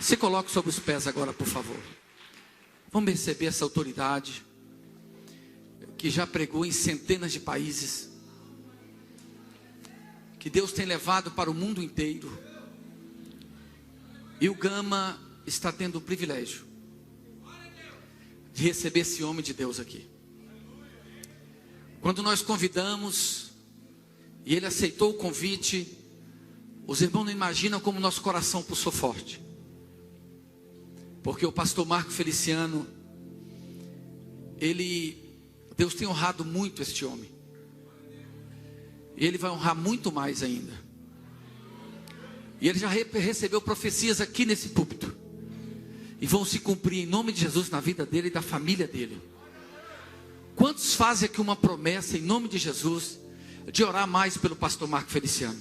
Se coloque sobre os pés agora, por favor. Vamos receber essa autoridade que já pregou em centenas de países, que Deus tem levado para o mundo inteiro. E o Gama está tendo o privilégio de receber esse homem de Deus aqui. Quando nós convidamos e ele aceitou o convite, os irmãos não imaginam como nosso coração pulsou forte. Porque o pastor Marco Feliciano, Deus tem honrado muito este homem. E ele vai honrar muito mais ainda. E ele já recebeu profecias aqui nesse púlpito. E vão se cumprir em nome de Jesus na vida dele e da família dele. Quantos fazem aqui uma promessa em nome de Jesus de orar mais pelo pastor Marco Feliciano?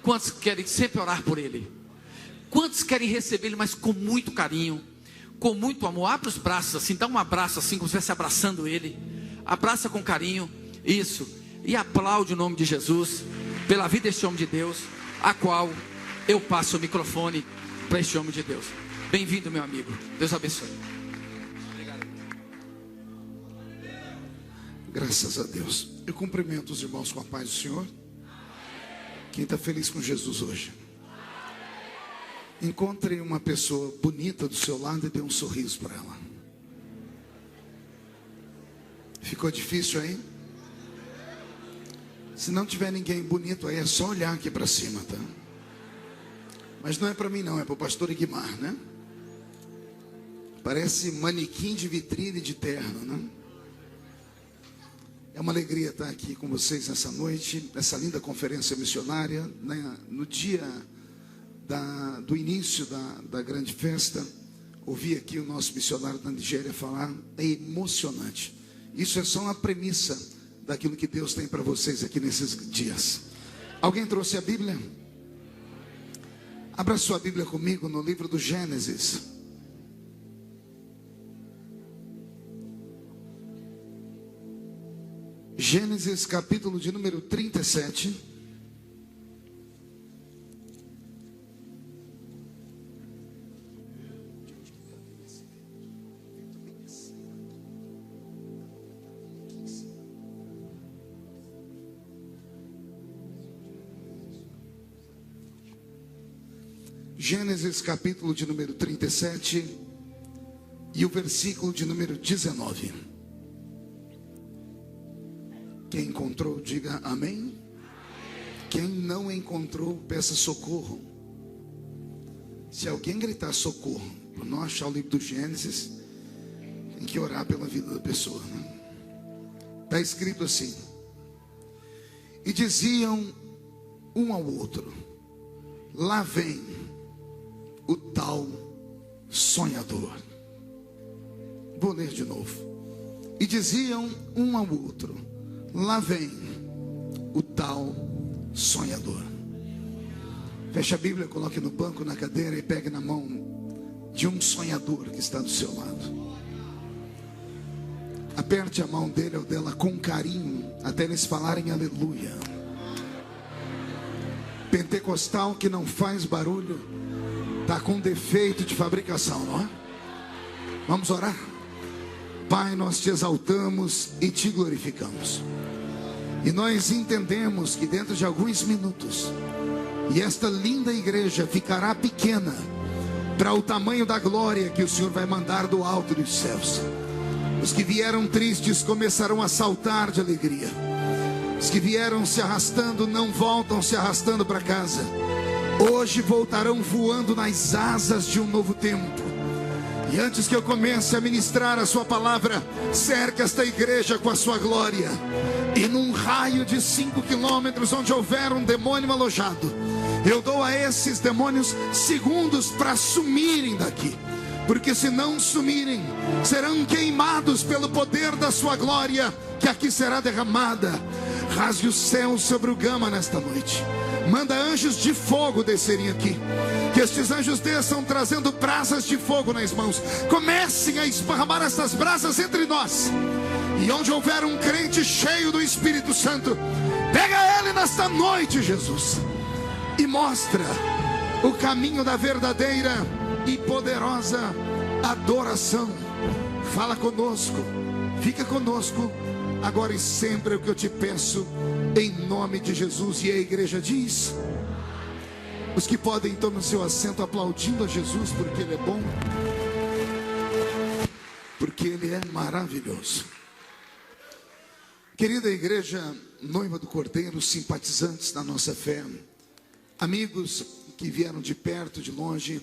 Quantos querem sempre orar por ele? Quantos querem receber ele, mas com muito carinho, com muito amor? Abre os braços assim, dá um abraço assim, como se estivesse abraçando ele. Abraça com carinho, isso. E aplaude o nome de Jesus pela vida deste homem de Deus, a qual eu passo o microfone para este homem de Deus. Bem-vindo, meu amigo. Deus abençoe. Obrigado. Graças a Deus. Eu cumprimento os irmãos com a paz do Senhor. Quem está feliz com Jesus hoje? Encontre uma pessoa bonita do seu lado e dê um sorriso para ela. Ficou difícil aí? Se não tiver ninguém bonito aí, é só olhar aqui para cima, tá? Mas não é para mim não, é para o pastor Guimar, né? Parece manequim de vitrine de terno, né? É uma alegria estar aqui com vocês nessa noite, nessa linda conferência missionária, né? No dia do início da grande festa, ouvi aqui o nosso missionário da Nigéria falar, é emocionante. Isso é só uma premissa daquilo que Deus tem para vocês aqui nesses dias. Alguém trouxe a Bíblia? Abra sua Bíblia comigo no livro do Gênesis. Gênesis capítulo de número 37. Gênesis capítulo de número 37 e o versículo de número 19. Quem encontrou, diga amém. Quem não encontrou, peça socorro. Se alguém gritar socorro, para não achar o livro do Gênesis, tem que orar pela vida da pessoa, né? Está escrito assim: e diziam um ao outro, lá vem o tal sonhador. Vou ler de novo. E diziam um ao outro, lá vem o tal sonhador. Feche a Bíblia, coloque no banco, na cadeira e pegue na mão de um sonhador que está do seu lado. Aperte a mão dele ou dela com carinho, até eles falarem aleluia. Pentecostal que não faz barulho está com defeito de fabricação, não é? Vamos orar? Pai, nós te exaltamos e te glorificamos. E nós entendemos que dentro de alguns minutos, e esta linda igreja ficará pequena para o tamanho da glória que o Senhor vai mandar do alto dos céus. Os que vieram tristes começarão a saltar de alegria. Os que vieram se arrastando não voltam se arrastando para casa. Hoje voltarão voando nas asas de um novo tempo. E antes que eu comece a ministrar a sua palavra, cerca esta igreja com a sua glória. E num raio de 5 quilômetros, onde houver um demônio alojado, eu dou a esses demônios segundos para sumirem daqui. Porque se não sumirem, serão queimados pelo poder da sua glória, que aqui será derramada. Rasgue o céu sobre o Gama nesta noite. Manda anjos de fogo descerem aqui. Que estes anjos desçam trazendo brasas de fogo nas mãos. Comecem a esparramar essas brasas entre nós. E onde houver um crente cheio do Espírito Santo, pega ele nesta noite, Jesus, e mostra o caminho da verdadeira e poderosa adoração. Fala conosco, fica conosco, agora e sempre é o que eu te peço, em nome de Jesus. E a igreja diz: os que podem tomar o seu assento aplaudindo a Jesus, porque Ele é bom, porque Ele é maravilhoso. Querida igreja, noiva do Cordeiro, simpatizantes da nossa fé, amigos que vieram de perto, de longe,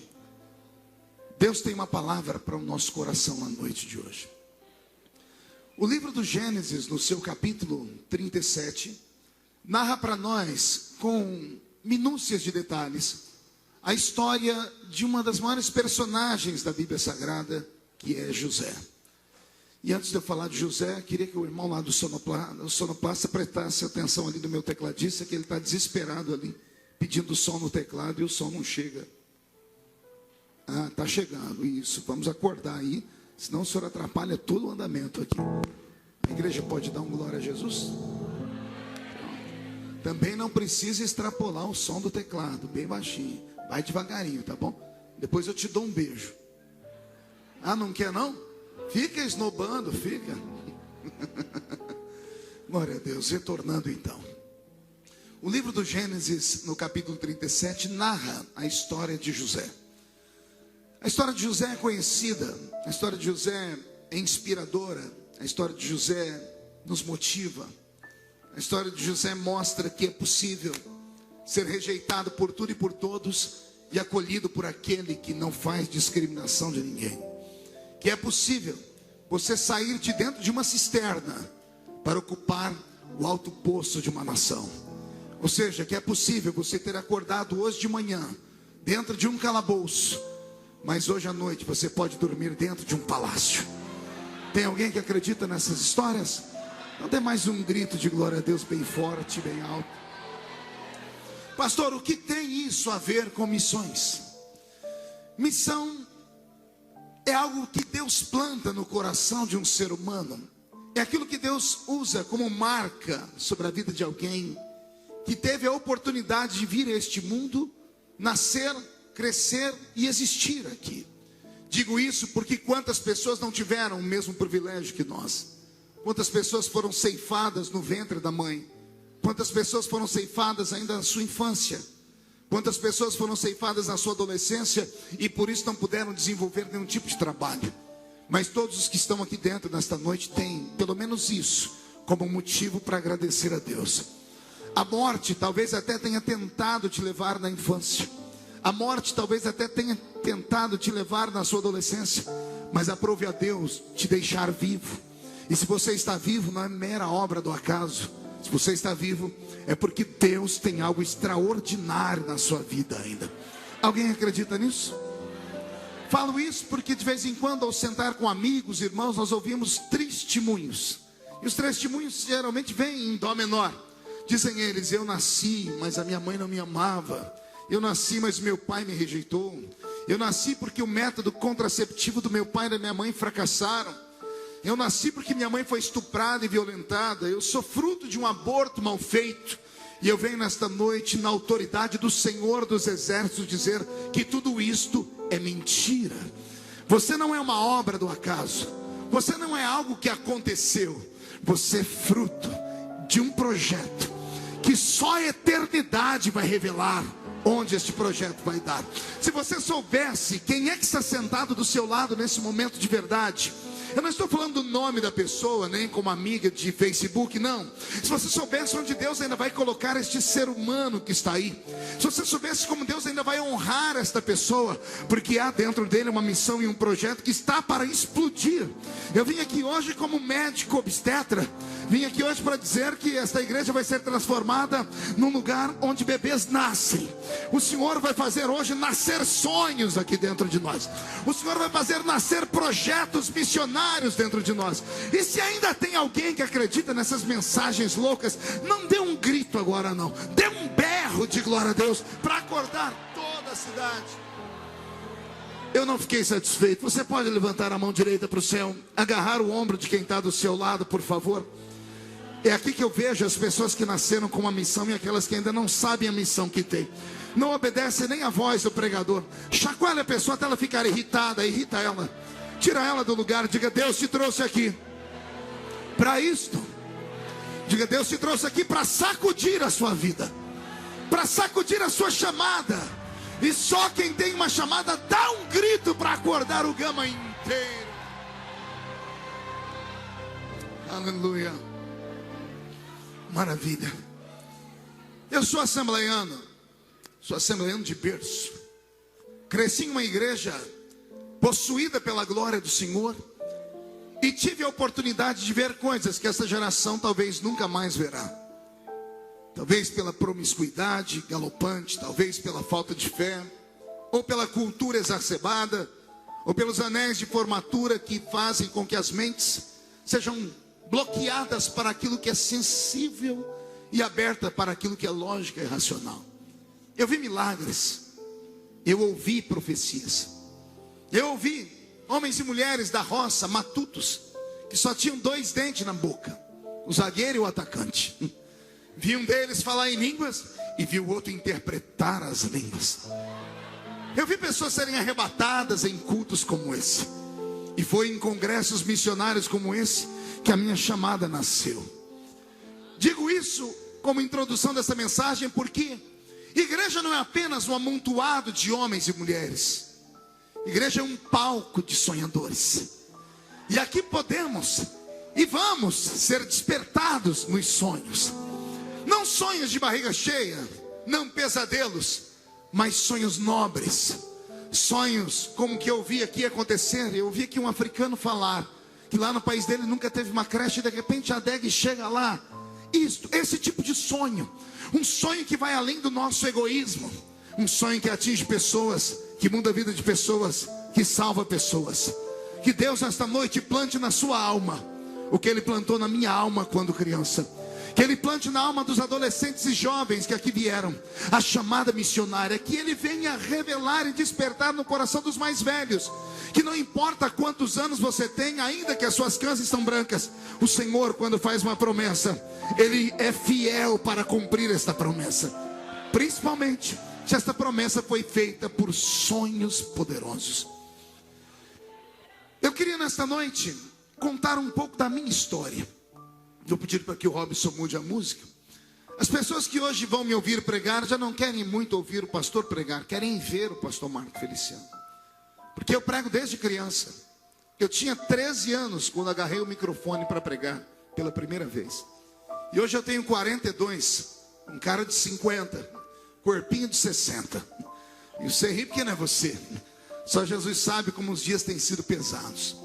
Deus tem uma palavra para o nosso coração na noite de hoje. O livro do Gênesis, no seu capítulo 37, narra para nós, com minúcias de detalhes, a história de uma das maiores personagens da Bíblia Sagrada, que é José. E antes de eu falar de José, queria que o irmão lá do sonoplasta prestasse atenção ali do meu tecladista, que ele está desesperado ali, pedindo som no teclado e o som não chega. Ah, está chegando, isso, vamos acordar aí, senão o senhor atrapalha todo o andamento aqui. A igreja pode dar um glória a Jesus? Também não precisa extrapolar o som do teclado, bem baixinho, vai devagarinho, tá bom? Depois eu te dou um beijo. Ah, não quer não? Fica esnobando, fica. Glória a Deus. Retornando então, o livro do Gênesis, no capítulo 37, narra a história de José. A história de José é conhecida, a história de José é inspiradora, a história de José nos motiva, a história de José mostra que é possível ser rejeitado por tudo e por todos e acolhido por aquele que não faz discriminação de ninguém. Que é possível você sair de dentro de uma cisterna para ocupar o alto posto de uma nação. Ou seja, que é possível você ter acordado hoje de manhã dentro de um calabouço, mas hoje à noite você pode dormir dentro de um palácio. Tem alguém que acredita nessas histórias? Então dê mais um grito de glória a Deus bem forte, bem alto. Pastor, o que tem isso a ver com missões? Missão é algo que Deus planta no coração de um ser humano. É aquilo que Deus usa como marca sobre a vida de alguém que teve a oportunidade de vir a este mundo, nascer, crescer e existir aqui. Digo isso porque quantas pessoas não tiveram o mesmo privilégio que nós? Quantas pessoas foram ceifadas no ventre da mãe? Quantas pessoas foram ceifadas ainda na sua infância? Quantas pessoas foram ceifadas na sua adolescência e por isso não puderam desenvolver nenhum tipo de trabalho? Mas todos os que estão aqui dentro nesta noite têm pelo menos isso como motivo para agradecer a Deus. A morte talvez até tenha tentado te levar na infância. A morte talvez até tenha tentado te levar na sua adolescência. Mas aprove a Deus te deixar vivo. E se você está vivo, não é mera obra do acaso. Se você está vivo, é porque Deus tem algo extraordinário na sua vida ainda. Alguém acredita nisso? Falo isso porque de vez em quando, ao sentar com amigos, irmãos, nós ouvimos testemunhos. E os testemunhos geralmente vêm em dó menor. Dizem eles: eu nasci, mas a minha mãe não me amava. Eu nasci, mas meu pai me rejeitou. Eu nasci porque o método contraceptivo do meu pai e da minha mãe fracassaram. Eu nasci porque minha mãe foi estuprada e violentada. Eu sou fruto de um aborto mal feito. E eu venho nesta noite, na autoridade do Senhor dos Exércitos, dizer que tudo isto é mentira. Você não é uma obra do acaso. Você não é algo que aconteceu. Você é fruto de um projeto que só a eternidade vai revelar onde este projeto vai dar. Se você soubesse quem é que está sentado do seu lado nesse momento de verdade. Eu não estou falando do nome da pessoa, nem como amiga de Facebook, não. Se você soubesse onde Deus ainda vai colocar este ser humano que está aí. Se você soubesse como Deus ainda vai honrar esta pessoa, porque há dentro dele uma missão e um projeto que está para explodir. Eu vim aqui hoje como médico obstetra. Vim aqui hoje para dizer que esta igreja vai ser transformada num lugar onde bebês nascem. O Senhor vai fazer hoje nascer sonhos aqui dentro de nós. O Senhor vai fazer nascer projetos missionários dentro de nós. E se ainda tem alguém que acredita nessas mensagens loucas, não dê um grito agora não. Dê um berro de glória a Deus para acordar toda a cidade. Eu não fiquei satisfeito. Você pode levantar a mão direita para o céu, agarrar o ombro de quem está do seu lado, por favor. É aqui que eu vejo as pessoas que nasceram com uma missão e aquelas que ainda não sabem a missão que tem. Não obedecem nem a voz do pregador. Chacoalha a pessoa até ela ficar irritada, irrita ela. Tira ela do lugar, diga: Deus te trouxe aqui para isto. Diga: Deus te trouxe aqui para sacudir a sua vida, para sacudir a sua chamada. E só quem tem uma chamada dá um grito para acordar o gama inteiro. Aleluia. Maravilha. Eu sou assembleiano de berço. Cresci em uma igreja possuída pela glória do Senhor e tive a oportunidade de ver coisas que essa geração talvez nunca mais verá. Talvez pela promiscuidade galopante, talvez pela falta de fé, ou pela cultura exacerbada, ou pelos anéis de formatura que fazem com que as mentes sejam bloqueadas para aquilo que é sensível e aberta para aquilo que é lógica e racional. Eu vi milagres, eu ouvi profecias, eu ouvi homens e mulheres da roça, matutos, que só tinham 2 dentes na boca, o zagueiro e o atacante. Vi um deles falar em línguas e vi o outro interpretar as línguas. Eu vi pessoas serem arrebatadas em cultos como esse. E foi em congressos missionários como esse que a minha chamada nasceu. Digo isso como introdução dessa mensagem porque igreja não é apenas um amontoado de homens e mulheres. Igreja é um palco de sonhadores. E aqui podemos e vamos ser despertados nos sonhos. Não sonhos de barriga cheia, não pesadelos, mas sonhos nobres. Sonhos como o que eu vi aqui acontecer. Eu vi aqui um africano falar que lá no país dele nunca teve uma creche e de repente a DEG chega lá. Esse tipo de sonho. Um sonho que vai além do nosso egoísmo. Um sonho que atinge pessoas, que muda a vida de pessoas, que salva pessoas. Que Deus nesta noite plante na sua alma o que Ele plantou na minha alma quando criança. Que Ele plante na alma dos adolescentes e jovens que aqui vieram a chamada missionária. Que Ele venha revelar e despertar no coração dos mais velhos. Que não importa quantos anos você tem, ainda que as suas cãs estão brancas, o Senhor, quando faz uma promessa, Ele é fiel para cumprir esta promessa. Principalmente se esta promessa foi feita por sonhos poderosos. Eu queria nesta noite contar um pouco da minha história. Vou pedir para que o Robson mude a música. As pessoas que hoje vão me ouvir pregar já não querem muito ouvir o pastor pregar, querem ver o pastor Marco Feliciano. Porque eu prego desde criança. Eu tinha 13 anos quando agarrei o microfone para pregar pela primeira vez. E hoje eu tenho 42, um cara de 50, corpinho de 60. E você ri porque não é você. Só Jesus sabe como os dias têm sido pesados.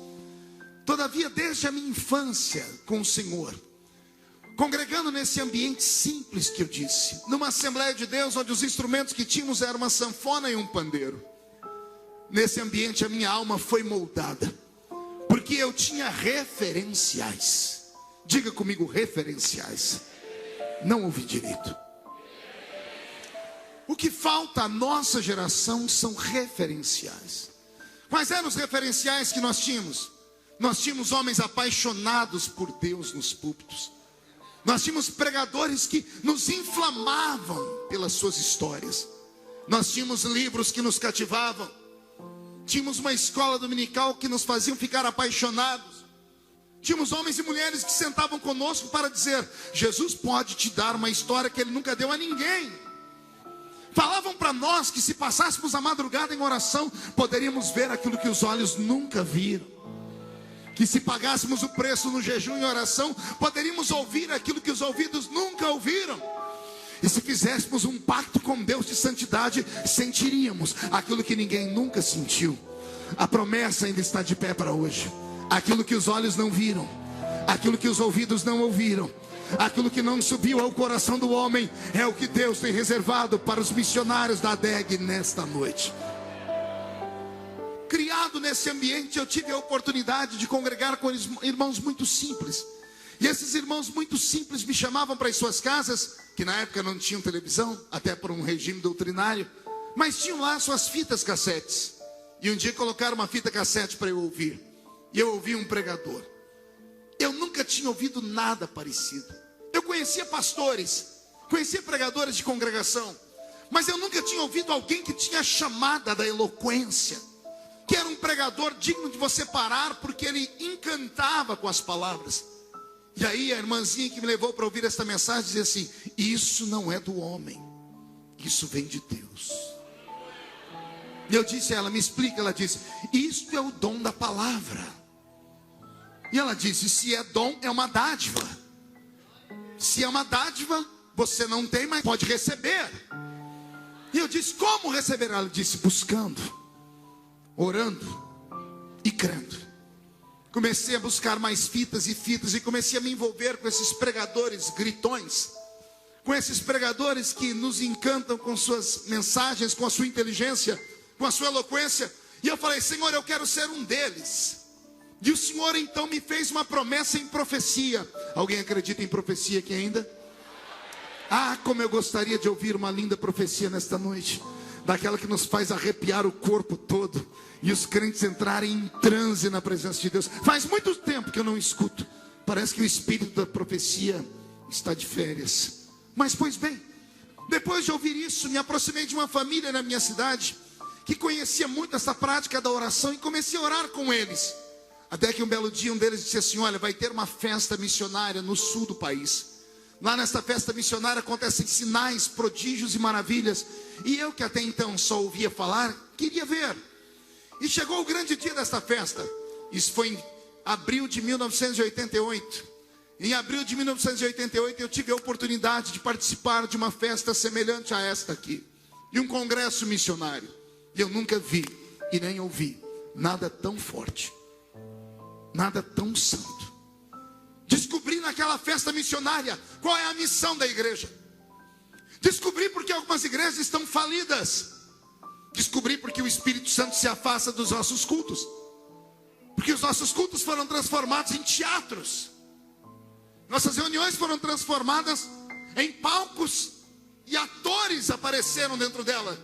Todavia, desde a minha infância com o Senhor, congregando nesse ambiente simples que eu disse, numa Assembleia de Deus onde os instrumentos que tínhamos eram uma sanfona e um pandeiro. Nesse ambiente a minha alma foi moldada, porque eu tinha referenciais. Diga comigo, referenciais. Não ouvi direito. O que falta à nossa geração são referenciais. Quais eram os referenciais que nós tínhamos? Nós tínhamos homens apaixonados por Deus nos púlpitos. Nós tínhamos pregadores que nos inflamavam pelas suas histórias. Nós tínhamos livros que nos cativavam. Tínhamos uma escola dominical que nos faziam ficar apaixonados. Tínhamos homens e mulheres que sentavam conosco para dizer: Jesus pode te dar uma história que Ele nunca deu a ninguém. Falavam para nós que se passássemos a madrugada em oração, poderíamos ver aquilo que os olhos nunca viram. Que se pagássemos o preço no jejum e oração, poderíamos ouvir aquilo que os ouvidos nunca ouviram. E se fizéssemos um pacto com Deus de santidade, sentiríamos aquilo que ninguém nunca sentiu. A promessa ainda está de pé para hoje. Aquilo que os olhos não viram, aquilo que os ouvidos não ouviram, aquilo que não subiu ao coração do homem, é o que Deus tem reservado para os missionários da ADEG nesta noite. Criado nesse ambiente, eu tive a oportunidade de congregar com irmãos muito simples. E esses irmãos muito simples me chamavam para as suas casas, que na época não tinham televisão, até por um regime doutrinário, mas tinham lá suas fitas cassetes. E um dia colocaram uma fita cassete para eu ouvir. E eu ouvi um pregador. Eu nunca tinha ouvido nada parecido. conhecia pastores, conhecia pregadores de congregação, mas eu nunca tinha ouvido alguém que tinha a chamada da eloquência, que era um pregador digno de você parar, porque ele encantava com as palavras. E aí a irmãzinha que me levou para ouvir esta mensagem dizia assim: isso não é do homem, isso vem de Deus. E eu disse a ela: me explica. Ela disse: isto é o dom da palavra. E ela disse: se é dom, é uma dádiva. Se é uma dádiva, você não tem, mas pode receber. E eu disse: como receber? Ela disse: buscando, orando e crendo. Comecei a buscar mais fitas e fitas, e comecei a me envolver com esses pregadores gritões, com esses pregadores que nos encantam com suas mensagens, com a sua inteligência, com a sua eloquência. E eu falei: Senhor, eu quero ser um deles. E o Senhor então me fez uma promessa em profecia. Alguém acredita em profecia aqui ainda? Ah, como eu gostaria de ouvir uma linda profecia nesta noite, daquela que nos faz arrepiar o corpo todo e os crentes entrarem em transe na presença de Deus. Faz muito tempo que eu não escuto. Parece que o espírito da profecia está de férias. Mas pois bem, depois de ouvir isso, me aproximei de uma família na minha cidade que conhecia muito essa prática da oração, e comecei a orar com eles. Até que um belo dia um deles disse assim: olha, vai ter uma festa missionária no sul do país. Lá nesta festa missionária acontecem sinais, prodígios e maravilhas. E eu, que até então só ouvia falar, queria ver. E chegou o grande dia desta festa. Isso foi em abril de 1988. Em abril de 1988 eu tive a oportunidade de participar de uma festa semelhante a esta aqui, de um congresso missionário. E eu nunca vi e nem ouvi nada tão forte, nada tão santo. Descobri naquela festa missionária qual é a missão da igreja. Descobri porque algumas igrejas estão falidas. Descobri porque o Espírito Santo se afasta dos nossos cultos, porque os nossos cultos foram transformados em teatros. Nossas reuniões foram transformadas em palcos, e atores apareceram dentro dela.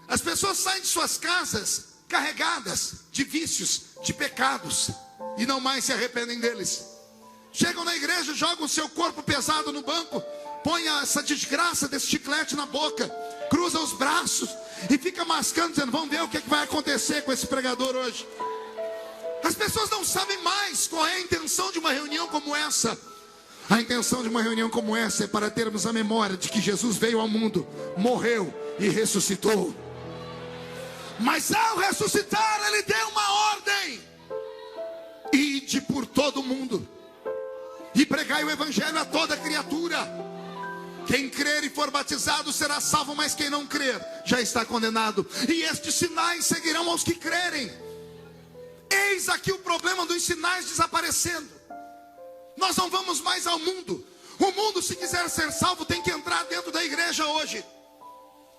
As pessoas saem de suas casas carregadas de vícios, de pecados, e não mais se arrependem deles. Chegam na igreja, jogam o seu corpo pesado no banco, põem essa desgraça desse chiclete na boca, cruzam os braços e fica mascando, dizendo: vamos ver o que vai acontecer com esse pregador hoje. As pessoas não sabem mais qual é a intenção de uma reunião como essa. A intenção de uma reunião como essa é para termos a memória de que Jesus veio ao mundo, morreu e ressuscitou. Mas ao ressuscitar, ele deu uma ordem: ide por todo o mundo e pregai o evangelho a toda criatura. Quem crer e for batizado será salvo, mas quem não crer já está condenado. E estes sinais seguirão aos que crerem. Eis aqui o problema dos sinais desaparecendo. Nós não vamos mais ao mundo. O mundo, se quiser ser salvo, tem que entrar dentro da igreja hoje.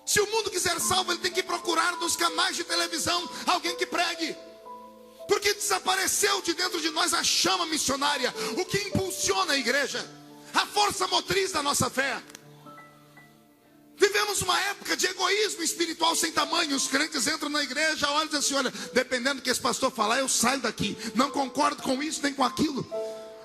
Se o mundo quiser salvo, ele tem que procurar nos canais de televisão alguém que pregue. Porque desapareceu de dentro de nós a chama missionária, o que impulsiona a igreja, a força motriz da nossa fé. Vivemos uma época de egoísmo espiritual sem tamanho. Os crentes entram na igreja, olham e dizem assim: olha, dependendo do que esse pastor falar, eu saio daqui, não concordo com isso nem com aquilo.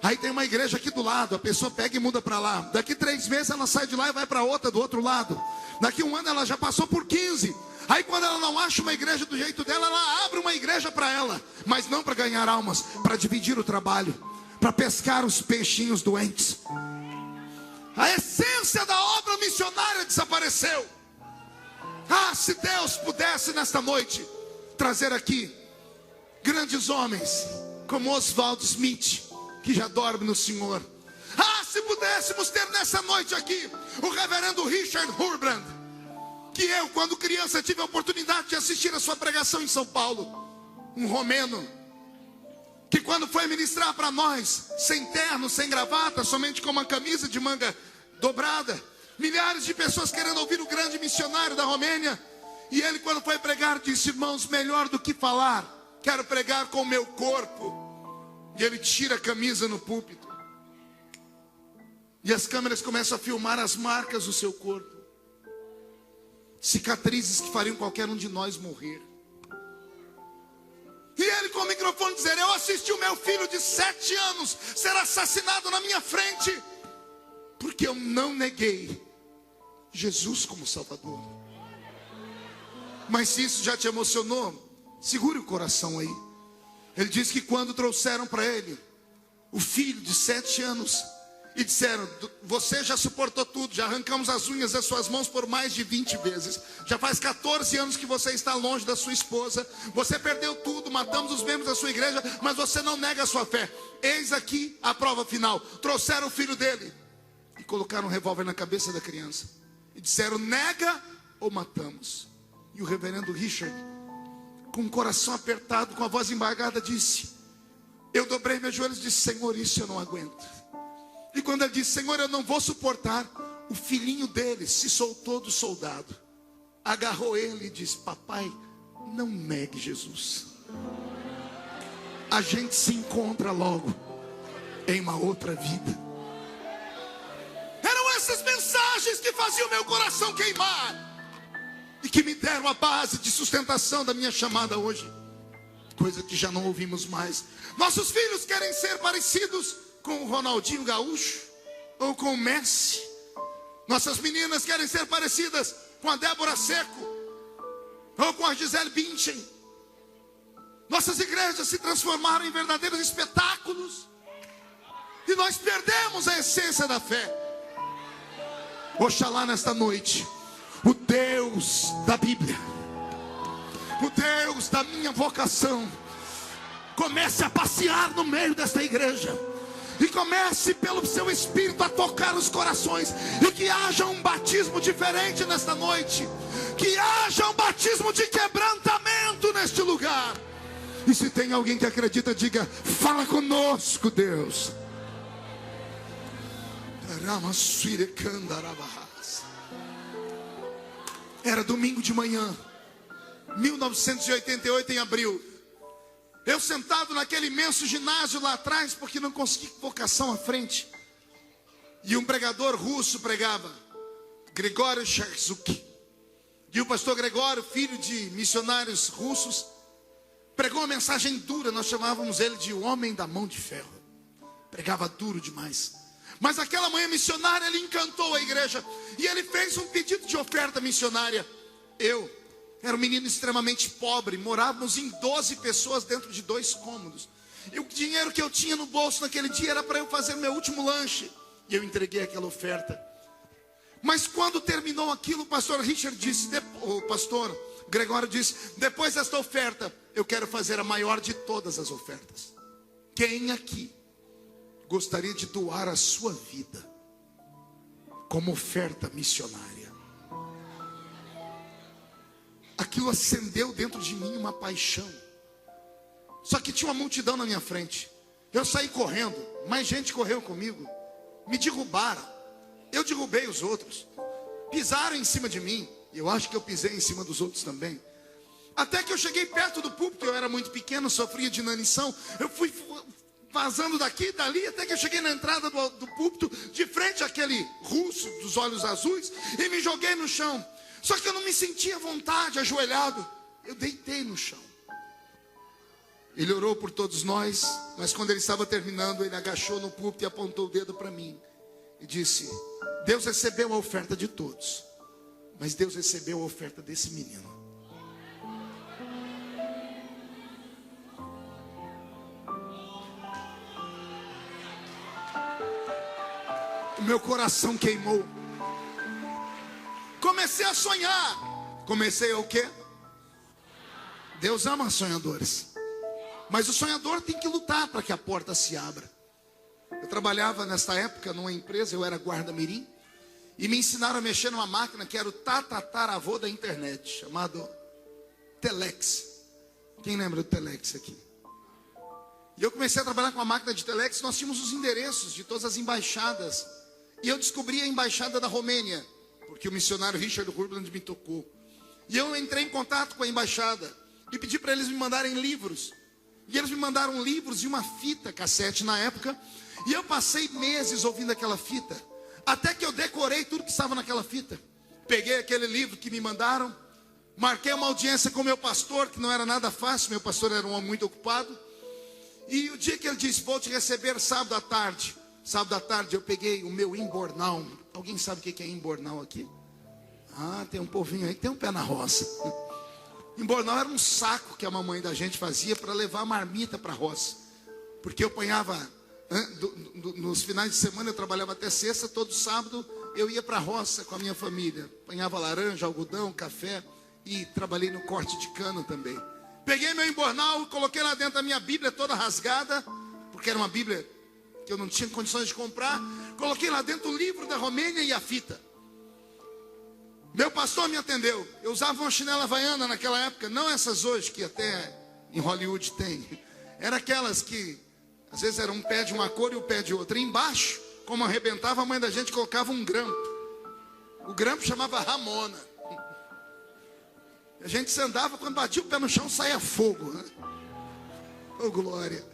Aí tem uma igreja aqui do lado, a pessoa pega e muda para lá. Daqui 3 meses ela sai de lá e vai para outra do outro lado. Daqui 1 ano ela já passou por 15. Aí quando ela não acha uma igreja do jeito dela, ela abre uma igreja para ela. Mas não para ganhar almas, para dividir o trabalho, para pescar os peixinhos doentes. A essência da obra missionária desapareceu. Ah, se Deus pudesse nesta noite trazer aqui grandes homens como Oswald Smith, que já dorme no Senhor. Ah, se pudéssemos ter nessa noite aqui o reverendo Richard Hurbrand, que eu, quando criança, tive a oportunidade de assistir a sua pregação em São Paulo. Um romeno que, quando foi ministrar para nós, sem terno, sem gravata, somente com uma camisa de manga dobrada, milhares de pessoas querendo ouvir o grande missionário da Romênia. E ele, quando foi pregar, disse: irmãos, melhor do que falar, quero pregar com o meu corpo. E ele tira a camisa no púlpito, e as câmeras começam a filmar as marcas do seu corpo, cicatrizes que fariam qualquer um de nós morrer. E ele, com o microfone, dizer: eu assisti o meu filho de 7 anos ser assassinado na minha frente. que eu não neguei Jesus como Salvador. Mas se isso já te emocionou, segure o coração aí. Ele diz que quando trouxeram para ele o filho de 7 anos e disseram: você já suportou tudo, já arrancamos as unhas das suas mãos por mais de 20 vezes, já faz 14 anos que você está longe da sua esposa, você perdeu tudo, matamos os membros da sua igreja, mas você não nega a sua fé. Eis aqui a prova final. Trouxeram o filho dele e colocaram um revólver na cabeça da criança e disseram: nega ou matamos. E o reverendo Richard, com o coração apertado, com a voz embargada, disse: eu dobrei meus joelhos e disse: Senhor, isso eu não aguento. E quando ele disse: Senhor, eu não vou suportar, o filhinho dele se soltou do soldado, agarrou ele e disse: papai, não negue Jesus. A gente se encontra logo em uma outra vida. Eram essas mensagens que faziam meu coração queimar e que me deram a base de sustentação da minha chamada hoje. Coisa que já não ouvimos mais. Nossos filhos querem ser parecidos com o Ronaldinho Gaúcho ou com o Messi. Nossas meninas querem ser parecidas com a Débora Seco ou com a Gisele Bündchen. Nossas igrejas se transformaram em verdadeiros espetáculos e nós perdemos a essência da fé. Oxalá nesta noite o Deus da Bíblia, o Deus da minha vocação, comece a passear no meio desta igreja e comece pelo seu Espírito a tocar os corações, e que haja um batismo diferente nesta noite, que haja um batismo de quebrantamento neste lugar. E se tem alguém que acredita, diga: fala conosco, Deus. Era domingo de manhã, 1988, em abril. Eu sentado naquele imenso ginásio lá atrás, porque não consegui vocação à frente. E um pregador russo pregava, Grigory Cherdzuk. E o pastor Gregório, filho de missionários russos, pregou uma mensagem dura. Nós chamávamos ele de o homem da mão de ferro. Pregava duro demais. Mas aquela manhã missionária, ele encantou a igreja. E ele fez um pedido de oferta missionária. Eu era um menino extremamente pobre. Morávamos em 12 pessoas dentro de 2 cômodos. E o dinheiro que eu tinha no bolso naquele dia era para eu fazer meu último lanche. E eu entreguei aquela oferta. Mas quando terminou aquilo, o pastor Richard disse, o pastor Gregório disse: depois desta oferta, eu quero fazer a maior de todas as ofertas. Quem aqui gostaria de doar a sua vida como oferta missionária? Aquilo acendeu dentro de mim uma paixão. Só que tinha uma multidão na minha frente. Eu saí correndo, mais gente correu comigo. Me derrubaram, eu derrubei os outros. Pisaram em cima de mim. Eu acho que eu pisei em cima dos outros também. Até que eu cheguei perto do púlpito. Eu era muito pequeno, sofria de inanição. Eu fui vazando daqui e dali, até que eu cheguei na entrada do púlpito, de frente àquele russo dos olhos azuis, e me joguei no chão. Só que eu não me sentia à vontade, ajoelhado. Eu deitei no chão. Ele orou por todos nós, mas quando ele estava terminando, ele agachou no púlpito e apontou o dedo para mim e disse: Deus recebeu a oferta de todos, mas Deus recebeu a oferta desse menino. O meu coração queimou. Comecei a sonhar. Comecei a o quê? Deus ama sonhadores. Mas o sonhador tem que lutar para que a porta se abra. Eu trabalhava nesta época numa empresa, eu era guarda-mirim, e me ensinaram a mexer numa máquina que era o tataravô da internet, chamado Telex. Quem lembra do Telex aqui? E eu comecei a trabalhar com a máquina de Telex. Nós tínhamos os endereços de todas as embaixadas. E eu descobri a embaixada da Romênia, porque o missionário Richard Hurland me tocou. E eu entrei em contato com a embaixada e pedi para eles me mandarem livros. E eles me mandaram livros e uma fita cassete na época. E eu passei meses ouvindo aquela fita, até que eu decorei tudo que estava naquela fita. Peguei aquele livro que me mandaram, marquei uma audiência com meu pastor, que não era nada fácil. Meu pastor era um homem muito ocupado. E o dia que ele disse: vou te receber sábado à tarde, Sábado à tarde eu peguei o meu imbornal. Alguém sabe o que é imbornal aqui? Ah, tem um povinho aí que tem um pé na roça. Imbornal era um saco que a mamãe da gente fazia para levar a marmita para a roça. Porque eu apanhava, nos finais de semana eu trabalhava até sexta, todo sábado eu ia para a roça com a minha família. Apanhava laranja, algodão, café e trabalhei no corte de cana também. Peguei meu imbornal, coloquei lá dentro da minha Bíblia toda rasgada, porque era uma Bíblia que eu não tinha condições de comprar. Coloquei lá dentro o livro da Romênia e a fita. Meu pastor me atendeu. Eu usava uma chinela havaiana naquela época, não essas hoje que até em Hollywood tem. Era aquelas que às vezes era um pé de uma cor e o pé de outra. E embaixo, como arrebentava, a mãe da gente colocava um grampo. O grampo chamava Ramona. A gente se andava, quando batia o pé no chão, saía fogo, né? Oh, glória.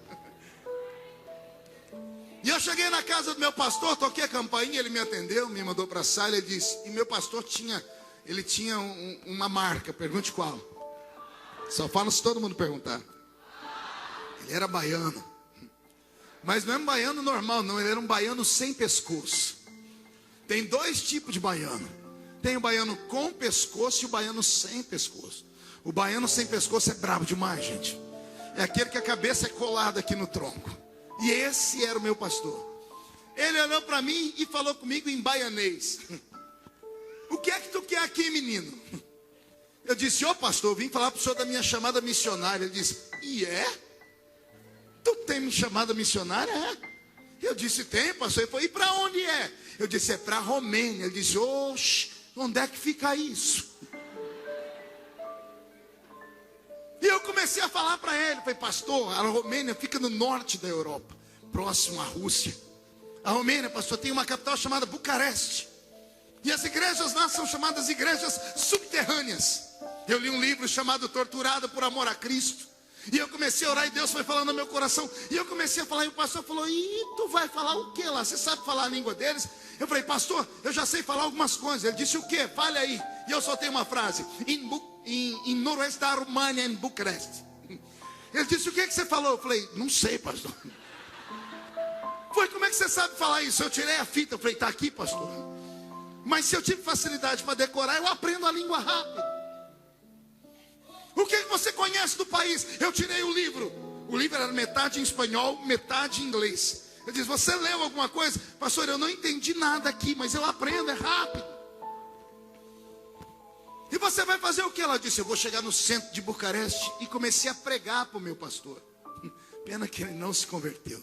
E eu cheguei na casa do meu pastor, toquei a campainha, ele me atendeu, me mandou para a sala, ele disse, e meu pastor tinha uma marca, pergunte qual. Só falo se todo mundo perguntar. Ele era baiano. Mas não é um baiano normal, não, ele era um baiano sem pescoço. Tem dois tipos de baiano. Tem o baiano com pescoço e o baiano sem pescoço. O baiano sem pescoço é brabo demais, gente. É aquele que a cabeça é colada aqui no tronco. E esse era o meu pastor. Ele olhou para mim e falou comigo em baianês. O que é que tu quer aqui, menino? Eu disse, ô pastor, eu vim falar para o senhor da minha chamada missionária. Ele disse, e é? Tu tem me chamada missionária? É? Eu disse, tem, pastor. Ele falou, e para onde é? Eu disse, é para a Romênia. Ele disse, oxe, onde é que fica isso? E eu comecei a falar para ele, falei, pastor, a Romênia fica no norte da Europa, próximo à Rússia. A Romênia, pastor, tem uma capital chamada Bucareste. E as igrejas lá são chamadas igrejas subterrâneas. Eu li um livro chamado Torturado por Amor a Cristo. E eu comecei a orar e Deus foi falando no meu coração. E eu comecei a falar e o pastor falou, e tu vai falar o que lá? Você sabe falar a língua deles? Eu falei, pastor, eu já sei falar algumas coisas. Ele disse, o que? Fale aí. E eu soltei uma frase, em noroeste da România, em Bucareste. Ele disse, o que você falou? Eu falei, não sei, pastor. Foi, como é que você sabe falar isso? Eu tirei a fita, eu falei, está aqui, pastor. Mas se eu tive facilidade para decorar, eu aprendo a língua rápido. O que você conhece do país? Eu tirei o livro. O livro era metade em espanhol, metade em inglês. Eu disse, você leu alguma coisa? Pastor, eu não entendi nada aqui, mas eu aprendo, é rápido. E você vai fazer o que? Ela disse, eu vou chegar no centro de Bucareste. E comecei a pregar para o meu pastor. Pena que ele não se converteu.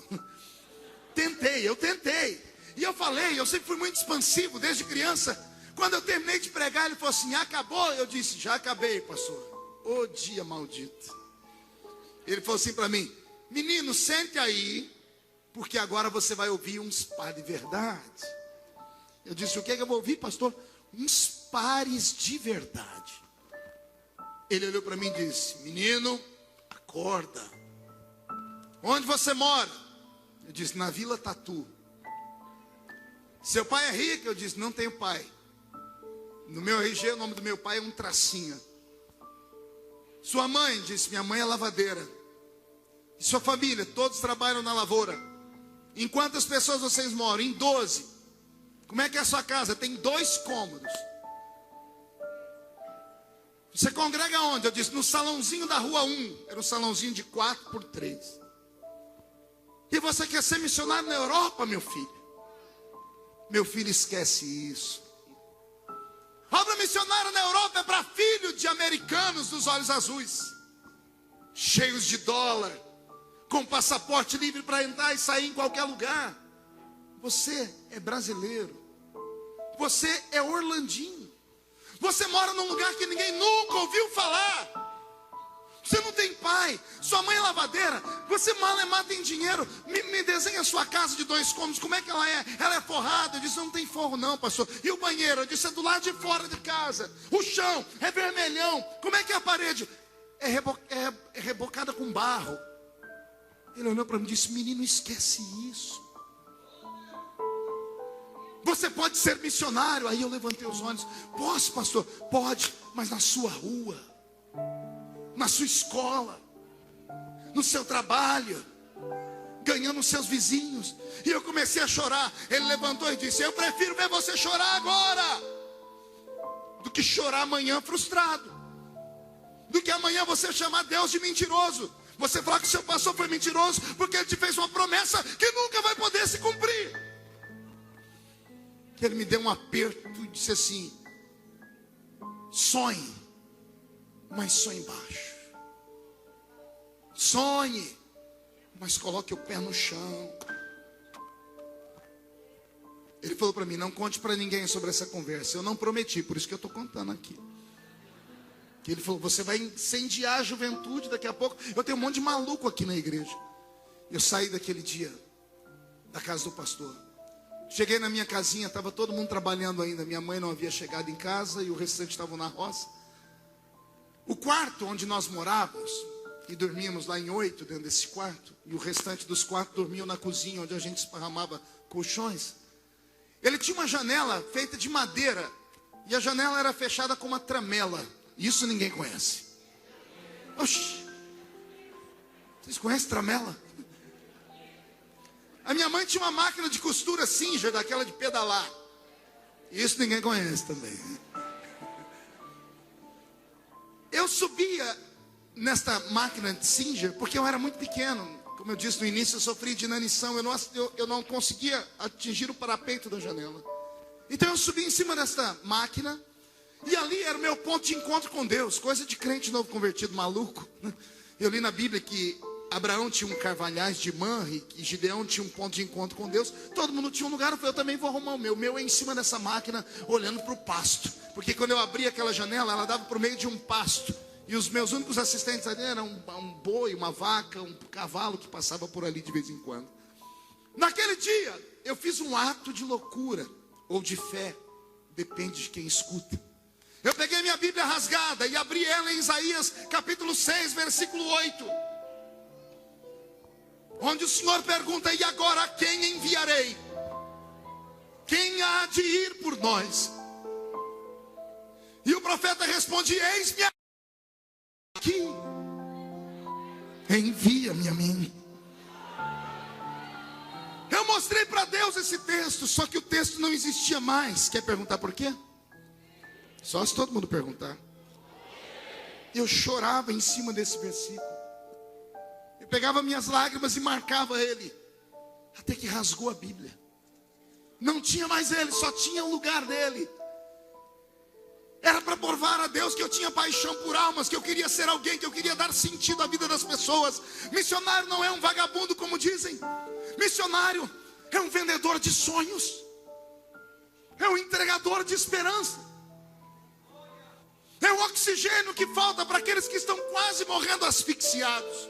Eu tentei. E eu falei, eu sempre fui muito expansivo desde criança. Quando eu terminei de pregar, ele falou assim, acabou? Eu disse, já acabei, pastor. Ô dia maldito. Ele falou assim para mim, menino, sente aí, porque agora você vai ouvir uns pares de verdade. Eu disse, o que é que eu vou ouvir, pastor? Uns pares de verdade. Ele olhou para mim e disse, menino, acorda. Onde você mora? Eu disse, na Vila Tatu. Seu pai é rico? Eu disse, não tenho pai. No meu RG, o nome do meu pai é um tracinho. Sua mãe? Disse, minha mãe é lavadeira. E sua família? Todos trabalham na lavoura. Em quantas pessoas vocês moram? Em 12. Como é que é a sua casa? Tem 2 cômodos. Você congrega onde? Eu disse, no salãozinho da rua 1. Era um salãozinho de 4x3. E você quer ser missionário na Europa, meu filho? Meu filho, esquece isso. Obra missionária na Europa é para filho de americanos dos olhos azuis, cheios de dólar, com passaporte livre para entrar e sair em qualquer lugar. Você é brasileiro. Você é orlandinho. Você mora num lugar que ninguém nunca ouviu falar. Você não tem pai, sua mãe é lavadeira, você mal tem dinheiro. Me desenha a sua casa de 2 cômodos, como é que ela é? Ela é forrada. Eu disse, não tem forro não, pastor. E o banheiro? Eu disse, é do lado de fora de casa. O chão é vermelhão. Como é que é a parede? É rebocada com barro. Ele olhou para mim e disse, menino, esquece isso. Você pode ser missionário. Aí eu levantei os olhos. Posso, pastor? Pode, mas na sua rua, na sua escola, no seu trabalho. ganhando seus vizinhos. E eu comecei a chorar. Ele levantou e disse: eu prefiro ver você chorar agora do que chorar amanhã frustrado, do que amanhã você chamar Deus de mentiroso, você falar que o seu pastor foi mentiroso porque ele te fez uma promessa que nunca vai poder se cumprir. Ele me deu um aperto e disse assim: sonhe, mas sonhe baixo. Sonhe, mas coloque o pé no chão. Ele falou para mim: não conte para ninguém sobre essa conversa. Eu não prometi, por isso que eu estou contando aqui. Que ele falou: você vai incendiar a juventude daqui a pouco. Eu tenho um monte de maluco aqui na igreja. Eu saí daquele dia da casa do pastor. Cheguei na minha casinha, estava todo mundo trabalhando ainda. Minha mãe não havia chegado em casa e o restante estavam na roça. O quarto onde nós morávamos, e dormíamos lá em 8 dentro desse quarto, e o restante dos quartos dormiam na cozinha, onde a gente esparramava colchões. Ele tinha uma janela feita de madeira, e a janela era fechada com uma tramela. Isso ninguém conhece. Oxi, vocês conhecem tramela? A minha mãe tinha uma máquina de costura Singer, daquela de pedalar. Isso ninguém conhece também. Eu subia nesta máquina de Singer porque eu era muito pequeno. Como eu disse no início, eu sofri de inanição. Eu não conseguia atingir o parapeito da janela. Então eu subi em cima desta máquina, e ali era o meu ponto de encontro com Deus. Coisa de crente novo convertido maluco. Eu li na Bíblia que Abraão tinha um carvalhais de Manre, e Gideão tinha um ponto de encontro com Deus. Todo mundo tinha um lugar. Eu falei: eu também vou arrumar o meu. O meu é em cima dessa máquina, olhando para o pasto. Porque quando eu abria aquela janela, ela dava para o meio de um pasto. E os meus únicos assistentes ali eram um boi, uma vaca, um cavalo que passava por ali de vez em quando. Naquele dia, eu fiz um ato de loucura ou de fé, depende de quem escuta. Eu peguei minha Bíblia rasgada e abri ela em Isaías capítulo 6, versículo 8. Onde o Senhor pergunta: e agora a quem enviarei? Quem há de ir por nós? E o profeta responde: eis-me aqui, envia-me a mim. Eu mostrei para Deus esse texto, só que o texto não existia mais. Quer perguntar por quê? Só se todo mundo perguntar. Eu chorava em cima desse versículo. Eu pegava minhas lágrimas e marcava ele, até que rasgou a Bíblia. Não tinha mais ele, só tinha o lugar dele. Era para provar a Deus que eu tinha paixão por almas, que eu queria ser alguém, que eu queria dar sentido à vida das pessoas. Missionário não é um vagabundo, como dizem. Missionário é um vendedor de sonhos, é um entregador de esperança, é o oxigênio que falta para aqueles que estão quase morrendo asfixiados.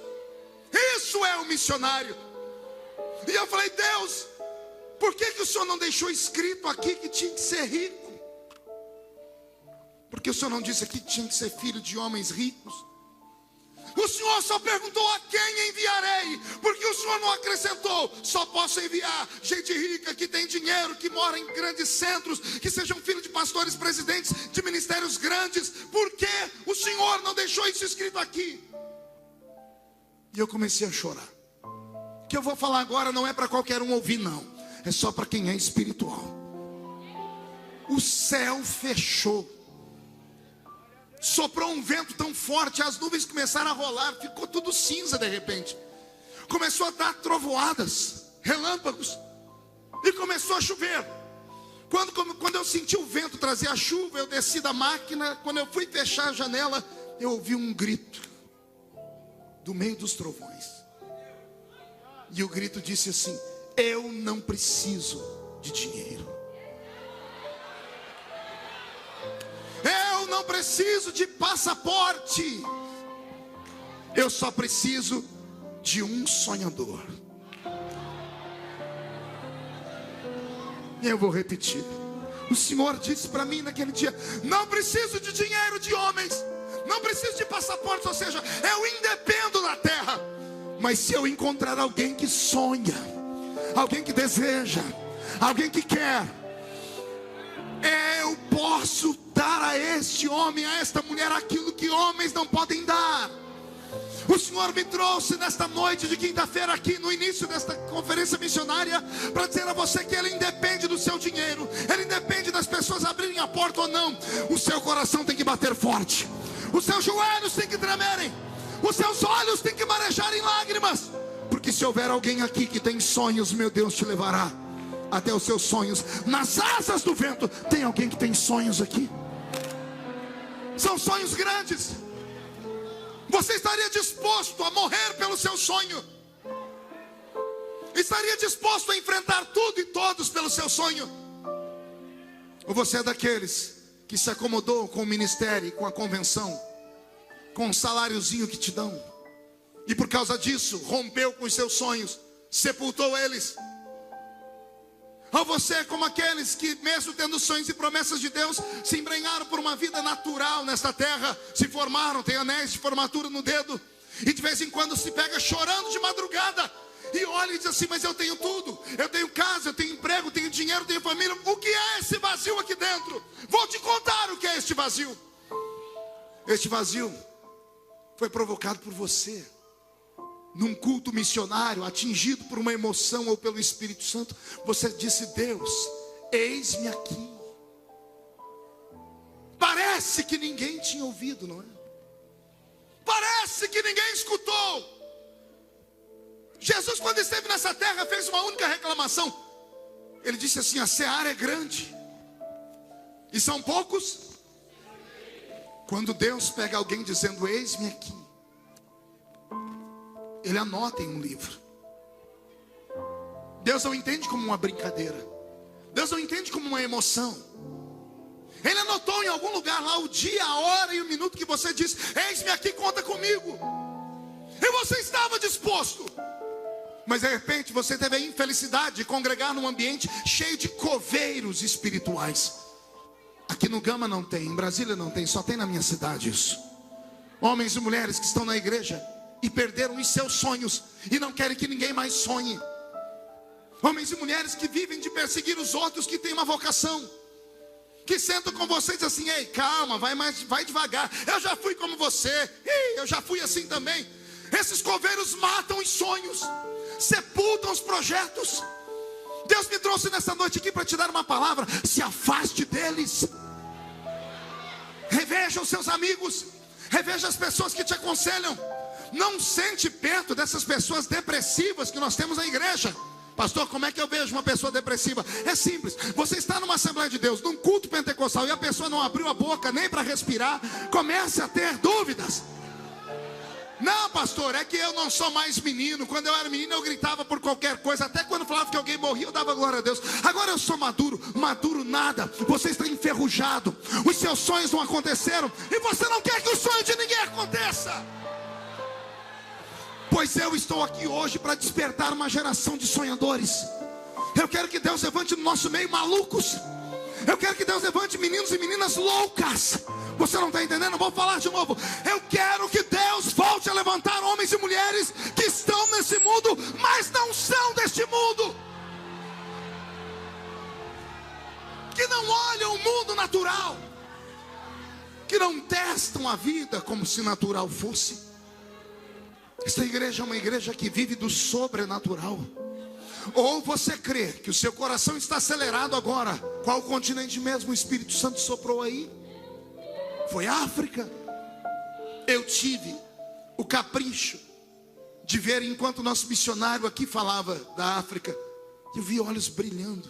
Isso é o missionário. E eu falei: Deus, por que o Senhor não deixou escrito aqui que tinha que ser rico? Porque o Senhor não disse aqui que tinha que ser filho de homens ricos? O Senhor só perguntou: a quem enviarei? Porque o Senhor não acrescentou: só posso enviar gente rica, que tem dinheiro, que mora em grandes centros, que sejam filhos de pastores, presidentes de ministérios grandes. Por que o Senhor não deixou isso escrito aqui? E eu comecei a chorar. O que eu vou falar agora não é para qualquer um ouvir, não. É só para quem é espiritual. O céu fechou. Soprou um vento tão forte, as nuvens começaram a rolar, ficou tudo cinza de repente. Começou a dar trovoadas, relâmpagos, e começou a chover. Quando eu senti o vento trazer a chuva, eu desci da máquina. Quando eu fui fechar a janela, eu ouvi um grito do meio dos trovões. E o grito disse assim: eu não preciso de dinheiro. Eu não preciso de passaporte. Eu só preciso de um sonhador. E eu vou repetir. O Senhor disse para mim naquele dia: não preciso de dinheiro de homens, não preciso de passaporte. Ou seja, eu independo da terra. Mas se eu encontrar alguém que sonha, alguém que deseja, alguém que quer, eu posso dar a este homem, a esta mulher, aquilo que homens não podem dar. O Senhor me trouxe nesta noite de quinta-feira aqui no início desta conferência missionária para dizer a você que Ele independe do seu dinheiro, Ele independe das pessoas abrirem a porta ou não. O seu coração tem que bater forte, os seus joelhos têm que tremerem, os seus olhos têm que marejar em lágrimas, porque se houver alguém aqui que tem sonhos, meu Deus te levará até os seus sonhos, nas asas do vento. Tem alguém que tem sonhos aqui? São sonhos grandes. Você estaria disposto a morrer pelo seu sonho? Estaria disposto a enfrentar tudo e todos pelo seu sonho? Ou você é daqueles que se acomodou com o ministério, com a convenção, com o saláriozinho que te dão, e por causa disso rompeu com os seus sonhos, sepultou eles? Ou você é como aqueles que, mesmo tendo sonhos e promessas de Deus, se embrenharam por uma vida natural nesta terra, se formaram, têm anéis de formatura no dedo, e de vez em quando se pega chorando de madrugada, e olha e diz assim: mas eu tenho tudo, eu tenho casa, eu tenho emprego, eu tenho dinheiro, eu tenho família. O que é esse vazio aqui dentro? Vou te contar o que é este vazio. Este vazio foi provocado por você, num culto missionário, atingido por uma emoção ou pelo Espírito Santo. Você disse: Deus, eis-me aqui. Parece que ninguém tinha ouvido, não é? Parece que ninguém escutou. Jesus, quando esteve nessa terra, fez uma única reclamação. Ele disse assim: a seara é grande e são poucos. Quando Deus pega alguém dizendo eis-me aqui, Ele anota em um livro. Deus não entende como uma brincadeira, Deus não entende como uma emoção. Ele anotou em algum lugar lá o dia, a hora e o minuto que você disse: eis-me aqui, conta comigo. E você estava disposto. Mas de repente você teve a infelicidade de congregar num ambiente cheio de coveiros espirituais. Aqui no Gama não tem, em Brasília não tem, só tem na minha cidade isso. Homens e mulheres que estão na igreja e perderam os seus sonhos e não querem que ninguém mais sonhe. Homens e mulheres que vivem de perseguir os outros que têm uma vocação, que sentam com vocês assim: ei, calma, vai devagar, eu já fui como você, eu já fui assim também. Esses coveiros matam os sonhos, sepultam os projetos. Deus me trouxe nessa noite aqui para te dar uma palavra: se afaste deles. Reveja os seus amigos, reveja as pessoas que te aconselham. Não sente perto dessas pessoas depressivas que nós temos na igreja. Pastor, como é que eu vejo uma pessoa depressiva? É simples, você está numa Assembleia de Deus, num culto pentecostal, e a pessoa não abriu a boca nem para respirar, comece a ter dúvidas. Não, pastor, é que eu não sou mais menino. Quando eu era menino eu gritava por qualquer coisa, até quando falava que alguém morria eu dava glória a Deus. Agora eu sou maduro. Maduro nada, você está enferrujado, os seus sonhos não aconteceram, e você não quer que o sonho de ninguém aconteça. Pois eu estou aqui hoje para despertar uma geração de sonhadores. Eu quero que Deus levante no nosso meio malucos. Eu quero que Deus levante meninos e meninas loucas. Você não está entendendo? Eu vou falar de novo. Eu quero que Deus volte a levantar homens e mulheres que estão nesse mundo, mas não são deste mundo, que não olham o mundo natural, que não testam a vida como se natural fosse. Esta igreja é uma igreja que vive do sobrenatural. Ou você crê que o seu coração está acelerado agora? Qual continente mesmo o Espírito Santo soprou aí? Foi África. Eu tive o capricho de ver, enquanto o nosso missionário aqui falava da África, eu vi olhos brilhando.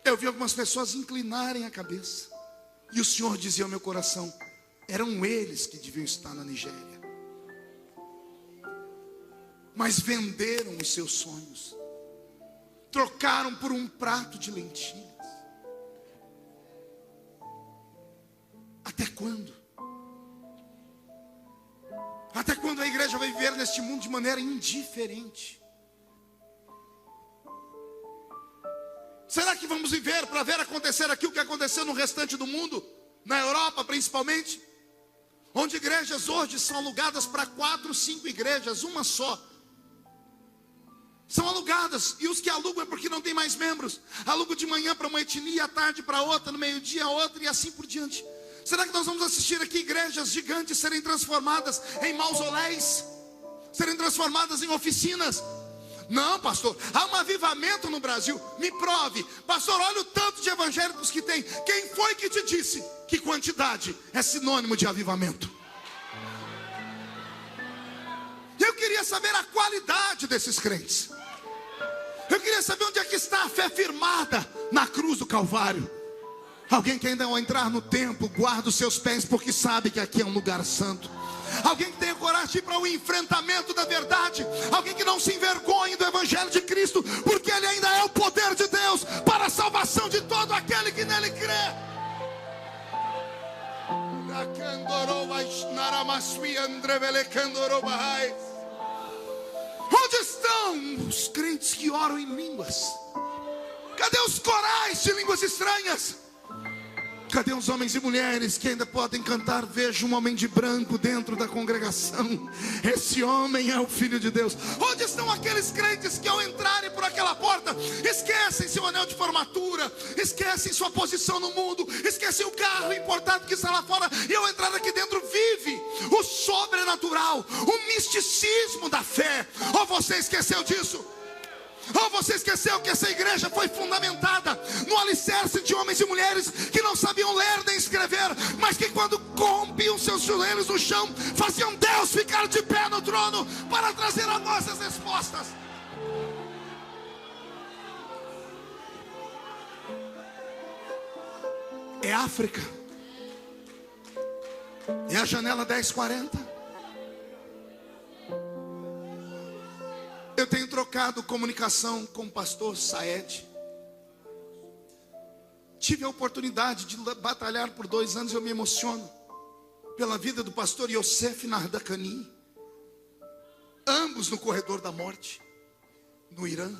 Eu vi algumas pessoas inclinarem a cabeça, e o Senhor dizia ao meu coração: eram eles que deviam estar na Nigéria. Mas venderam os seus sonhos, trocaram por um prato de lentilhas. Até quando? Até quando a igreja vai viver neste mundo de maneira indiferente? Será que vamos viver para ver acontecer aqui o que aconteceu no restante do mundo? Na Europa principalmente, onde igrejas hoje são alugadas para 4, 5 igrejas, uma só. São alugadas, e os que alugam é porque não tem mais membros. Alugam de manhã para uma etnia, à tarde para outra, no meio-dia outra, e assim por diante. Será que nós vamos assistir aqui igrejas gigantes serem transformadas em mausoléus, serem transformadas em oficinas? Não, pastor, há um avivamento no Brasil. Me prove. Pastor, olha o tanto de evangélicos que tem. Quem foi que te disse que quantidade é sinônimo de avivamento? Eu queria saber a qualidade desses crentes. Eu queria saber onde é que está a fé firmada na cruz do Calvário. Alguém que ainda ao entrar no templo guarda os seus pés porque sabe que aqui é um lugar santo. Alguém que tenha coragem de ir para o enfrentamento da verdade. Alguém que não se envergonhe do evangelho de Cristo, porque ele ainda é o poder de Deus para a salvação de todo aquele que nele crê. Onde estão os crentes que oram em línguas? Cadê os corais de línguas estranhas? Cadê os homens e mulheres que ainda podem cantar? Vejo um homem de branco dentro da congregação. Esse homem é o Filho de Deus. Onde estão aqueles crentes que ao entrarem por aquela porta esquecem seu anel de formatura, esquecem sua posição no mundo, esquecem o carro importado que está lá fora, e ao entrar aqui dentro vive o sobrenatural, o misticismo da fé? Ou você esqueceu disso? Ou você esqueceu que essa igreja foi fundamentada no alicerce de homens e mulheres que não sabiam ler nem escrever, mas que quando corrompiam seus joelhos no chão, faziam Deus ficar de pé no trono para trazer a nós as respostas? É África. É a janela 1040. Eu tenho trocado comunicação com o pastor Saed. Tive a oportunidade de batalhar por 2 anos. Eu me emociono pela vida do pastor Yosef Nardakani, ambos no corredor da morte, no Irã,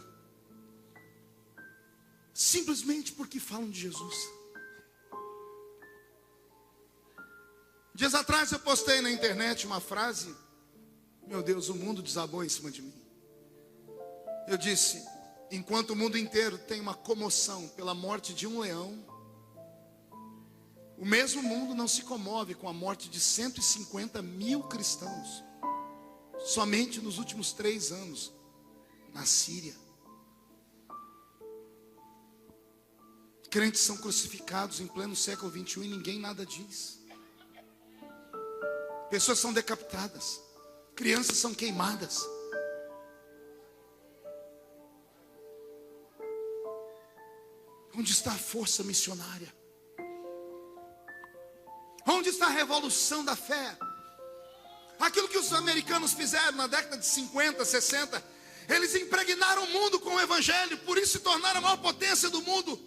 simplesmente porque falam de Jesus. Dias atrás eu postei na internet uma frase. Meu Deus, o mundo desabou em cima de mim. Eu disse: enquanto o mundo inteiro tem uma comoção pela morte de um leão, o mesmo mundo não se comove com a morte de 150 mil cristãos, somente nos últimos 3 anos, na Síria. Crentes são crucificados em pleno século 21 e ninguém nada diz. Pessoas são decapitadas, crianças são queimadas. Onde está a força missionária? Onde está a revolução da fé? Aquilo que os americanos fizeram na década de 50, 60, eles impregnaram o mundo com o evangelho, por isso se tornaram a maior potência do mundo.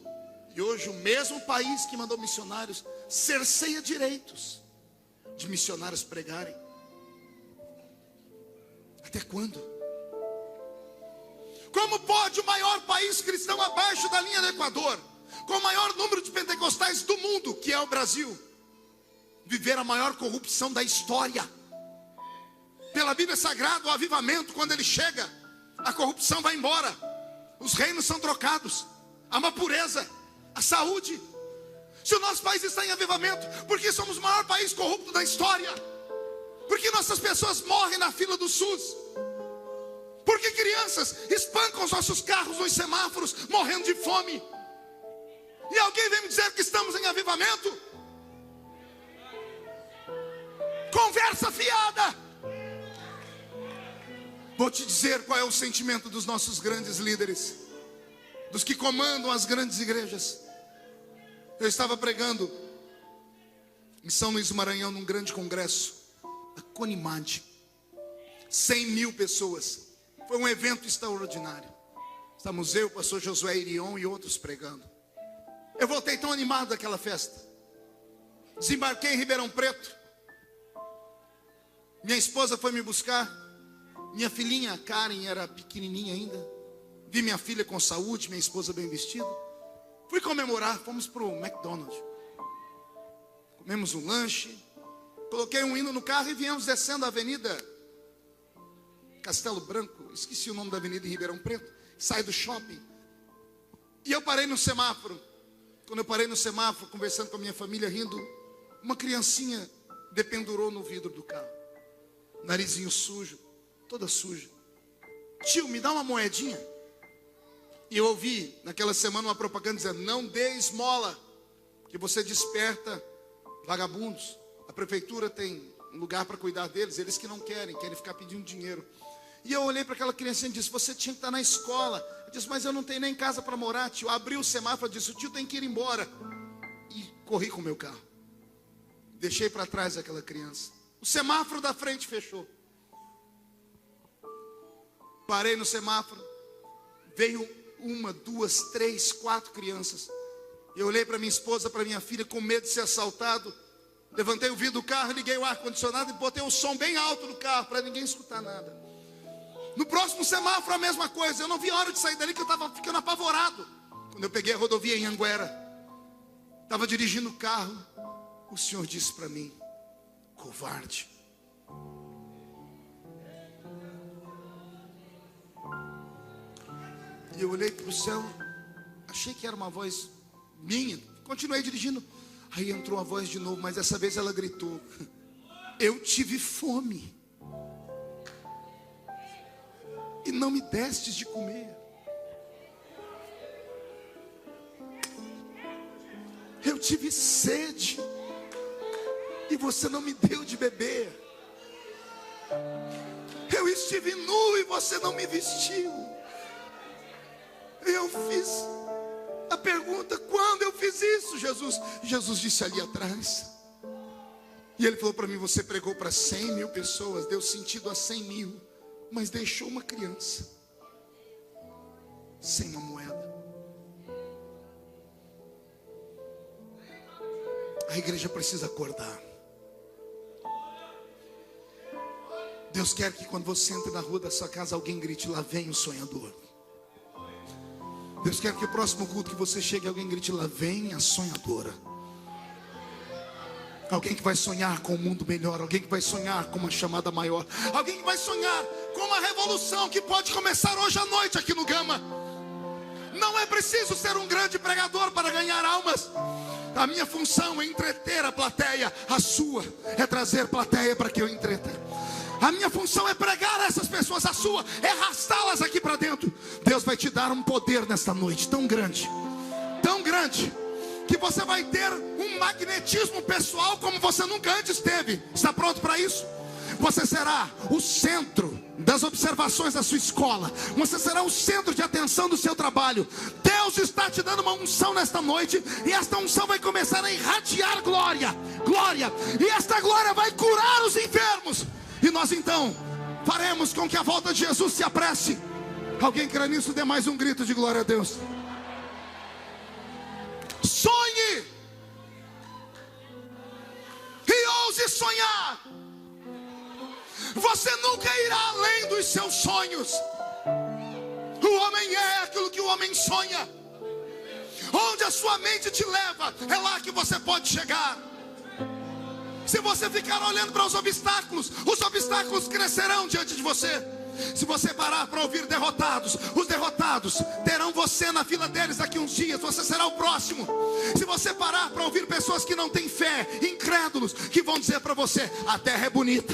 E hoje o mesmo país que mandou missionários cerceia direitos de missionários pregarem. Até quando? Como pode o maior país cristão abaixo da linha do Equador, com o maior número de pentecostais do mundo, que é o Brasil, viver a maior corrupção da história? Pela Bíblia Sagrada, o avivamento, quando ele chega, a corrupção vai embora, os reinos são trocados, há uma pureza, a saúde. Se o nosso país está em avivamento, porque somos o maior país corrupto da história, porque nossas pessoas morrem na fila do SUS, porque crianças espancam os nossos carros nos semáforos, morrendo de fome, e alguém vem me dizer que estamos em avivamento? Conversa fiada. Vou te dizer qual é o sentimento dos nossos grandes líderes, dos que comandam as grandes igrejas. Eu estava pregando em São Luís do Maranhão, num grande congresso, a Conimad, 100 mil pessoas. Foi um evento extraordinário. Estamos eu, o pastor Josué Irion e outros pregando. Eu voltei tão animado daquela festa. Desembarquei em Ribeirão Preto. Minha esposa foi me buscar. Minha filhinha Karen era pequenininha ainda. Vi minha filha com saúde, minha esposa bem vestida. Fui comemorar, fomos para o McDonald's. Comemos um lanche. Coloquei um hino no carro e viemos descendo a avenida Castelo Branco. Esqueci o nome da avenida em Ribeirão Preto. Sai do shopping. E eu parei no semáforo. Quando eu parei no semáforo, conversando com a minha família, rindo, uma criancinha dependurou no vidro do carro, narizinho sujo, toda suja. Tio, me dá uma moedinha. E eu ouvi naquela semana uma propaganda dizendo: não dê esmola, que você desperta vagabundos. A prefeitura tem um lugar para cuidar deles, eles que não querem ficar pedindo dinheiro. E eu olhei para aquela criancinha e disse: você tinha que estar na escola. Eu disse: mas eu não tenho nem casa para morar, tio. Abri o semáforo e disse: o tio tem que ir embora. E corri com o meu carro, deixei para trás aquela criança. O semáforo da frente fechou. Parei no semáforo, veio 1, 2, 3, 4 crianças. Eu olhei para minha esposa, para minha filha, com medo de ser assaltado. Levantei o vidro do carro, liguei o ar-condicionado e botei o som bem alto no carro, para ninguém escutar nada. No próximo semáforo a mesma coisa. Eu não vi a hora de sair dali, que eu estava ficando apavorado. Quando eu peguei a rodovia em Anguera, estava dirigindo o carro, o Senhor disse para mim: covarde. E eu olhei para o céu, achei que era uma voz minha, continuei dirigindo. Aí entrou a voz de novo, mas dessa vez ela gritou: eu tive fome e não me destes de comer. Eu tive sede e você não me deu de beber. Eu estive nu e você não me vestiu. Eu fiz a pergunta: quando eu fiz isso, Jesus? Jesus disse: ali atrás. E ele falou para mim: você pregou para 100.000 pessoas, deu sentido a 100.000, mas deixou uma criança sem uma moeda. A igreja precisa acordar. Deus quer que quando você entra na rua da sua casa, alguém grite: lá vem o sonhador. Deus quer que o próximo culto que você chegue, alguém grite: lá vem a sonhadora. Alguém que vai sonhar com um mundo melhor, alguém que vai sonhar com uma chamada maior, alguém que vai sonhar com uma revolução que pode começar hoje à noite aqui no Gama. Não é preciso ser um grande pregador para ganhar almas. A minha função é entreter a plateia, a sua é trazer plateia para que eu entreta. A minha função é pregar a essas pessoas, a sua é arrastá-las aqui para dentro. Deus vai te dar um poder nesta noite tão grande, que você vai ter um magnetismo pessoal como você nunca antes teve. Está pronto para isso? Você será o centro das observações da sua escola. Você será o centro de atenção do seu trabalho. Deus está te dando uma unção nesta noite, e esta unção vai começar a irradiar glória. E esta glória vai curar os enfermos. E nós então faremos com que a volta de Jesus se apresse. Alguém crê nisso? Dê mais um grito de glória a Deus. Sonhe e ouse sonhar. Você nunca irá além dos seus sonhos. O homem é aquilo que o homem sonha. Onde a sua mente te leva, é lá que você pode chegar. Se você ficar olhando para os obstáculos crescerão diante de você. Se você parar para ouvir derrotados, os derrotados terão você na fila deles daqui uns dias. Você será o próximo. Se você parar para ouvir pessoas que não têm fé, incrédulos, que vão dizer para você: a terra é bonita,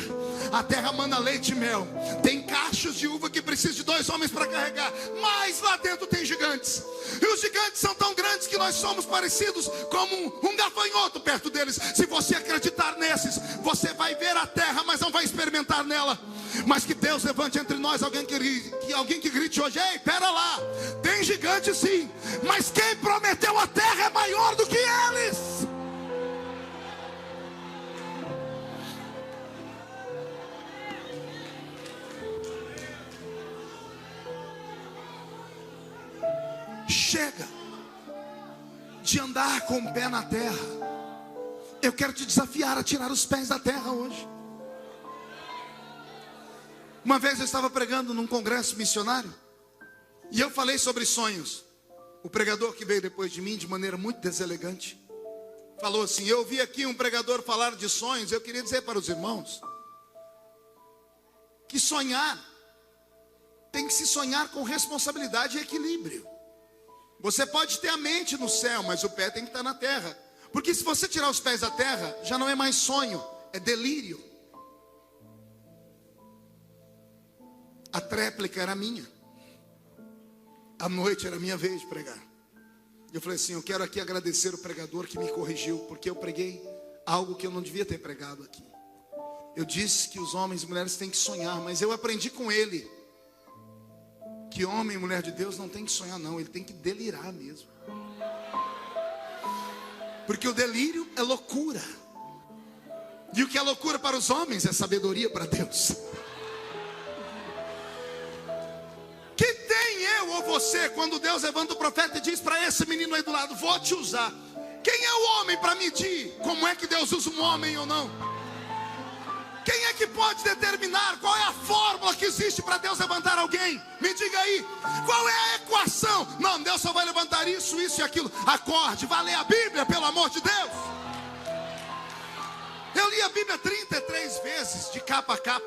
a terra manda leite e mel, tem cachos de uva que precisa de 2 homens para carregar, mas lá dentro tem gigantes. E os gigantes são tão grandes que nós somos parecidos como um gafanhoto perto deles. Se você acreditar nesses, você vai ver a terra, mas não vai experimentar nela. Mas que Deus levante entre nós alguém que grite hoje: ei, pera lá, tem gigante sim, mas quem prometeu a terra é maior do que eles. Chega de andar com o pé na terra. Eu quero te desafiar a tirar os pés da terra hoje. Uma vez eu estava pregando num congresso missionário, e eu falei sobre sonhos. O pregador que veio depois de mim, de maneira muito deselegante, falou assim: eu ouvi aqui um pregador falar de sonhos. Eu queria dizer para os irmãos que sonhar tem que se sonhar com responsabilidade e equilíbrio. Você pode ter a mente no céu, mas o pé tem que estar na terra. Porque se você tirar os pés da terra, já não é mais sonho, é delírio. A tréplica era minha. À noite era minha vez de pregar. Eu falei assim, eu quero aqui agradecer o pregador que me corrigiu, porque eu preguei algo que eu não devia ter pregado aqui. Eu disse que os homens e mulheres têm que sonhar, mas eu aprendi com ele que homem e mulher de Deus não tem que sonhar não, ele tem que delirar mesmo. Porque o delírio é loucura. E o que é loucura para os homens é sabedoria para Deus. Que tem eu ou você quando Deus levanta o profeta e diz para esse menino aí do lado, vou te usar. Quem é o homem para medir como é que Deus usa um homem ou não? Quem é que pode determinar qual é a fórmula que existe para Deus levantar alguém? Me diga aí, qual é a equação? Não, Deus só vai levantar isso, isso e aquilo. Acorde, vá ler a Bíblia, pelo amor de Deus. Eu li a Bíblia 33 vezes, de capa a capa.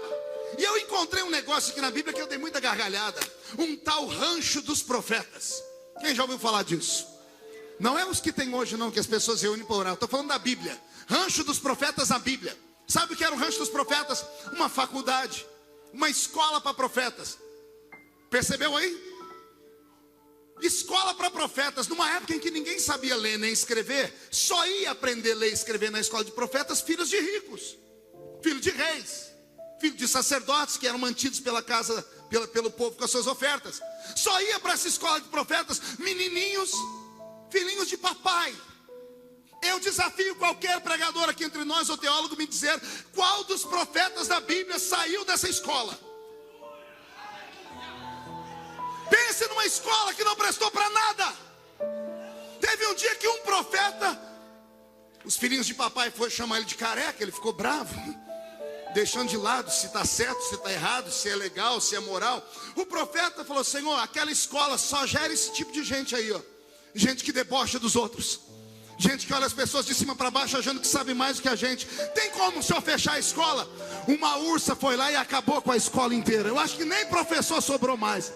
E eu encontrei um negócio aqui na Bíblia que eu dei muita gargalhada. Um tal rancho dos profetas. Quem já ouviu falar disso? Não é os que tem hoje não, que as pessoas se reúnem para orar. Estou falando da Bíblia. Rancho dos profetas na Bíblia. Sabe o que era o rancho dos profetas? Uma faculdade, uma escola para profetas. Percebeu aí? Escola para profetas. Numa época em que ninguém sabia ler nem escrever, só ia aprender a ler e escrever na escola de profetas filhos de ricos, filhos de reis, filhos de sacerdotes que eram mantidos pela casa, pelo povo com as suas ofertas. Só ia para essa escola de profetas menininhos, filhinhos de papai. Eu desafio qualquer pregador aqui entre nós ou teólogo me dizer qual dos profetas da Bíblia saiu dessa escola. Pense numa escola que não prestou para nada. Teve um dia que um profeta, os filhinhos de papai foram chamar ele de careca, ele ficou bravo, deixando de lado se está certo, se está errado, se é legal, se é moral. O profeta falou, Senhor, aquela escola só gera esse tipo de gente aí, ó. Gente que debocha dos outros. Gente que olha as pessoas de cima para baixo achando que sabe mais do que a gente. Tem como o senhor fechar a escola? Uma ursa foi lá e acabou com a escola inteira. Eu acho que nem professor sobrou mais.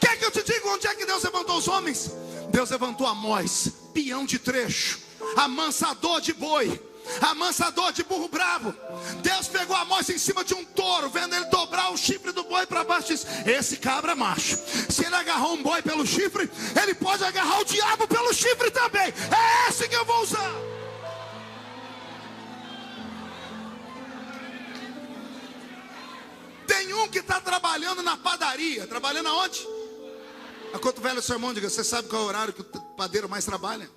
Quer que eu te diga onde é que Deus levantou os homens? Deus levantou Amós, peão de trecho, amansador de boi, amansador de burro bravo. Deus pegou Amós em cima de um touro, vendo ele dobrar o chifre do boi para baixo, disse, esse cabra é macho. Se ele agarrou um boi pelo chifre, ele pode agarrar o diabo pelo chifre também. É esse que eu vou usar. Tem um que está trabalhando na padaria. Trabalhando aonde? A quanto velho o seu irmão, diga, você sabe qual é o horário que o padeiro mais trabalha?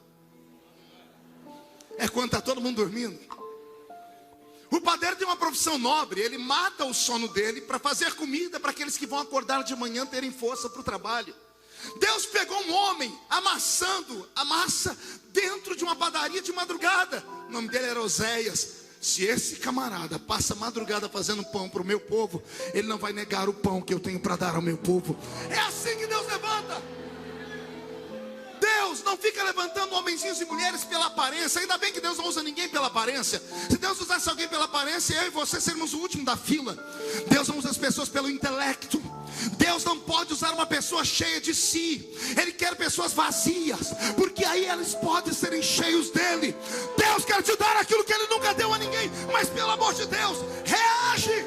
É quando está todo mundo dormindo. O padeiro tem uma profissão nobre. Ele mata o sono dele para fazer comida para aqueles que vão acordar de manhã terem força para o trabalho. Deus pegou um homem amassando a massa dentro de uma padaria de madrugada. O nome dele era Oséias. Se esse camarada passa a madrugada fazendo pão para o meu povo, ele não vai negar o pão que eu tenho para dar ao meu povo. É assim que Deus levanta. Deus não fica levantando homenzinhos e mulheres pela aparência. Ainda bem que Deus não usa ninguém pela aparência. Se Deus usasse alguém pela aparência, eu e você seríamos o último da fila. Deus não usa as pessoas pelo intelecto. Deus não pode usar uma pessoa cheia de si. Ele quer pessoas vazias, porque aí eles podem serem cheios dele. Deus quer te dar aquilo que ele nunca deu a ninguém. Mas pelo amor de Deus, reage.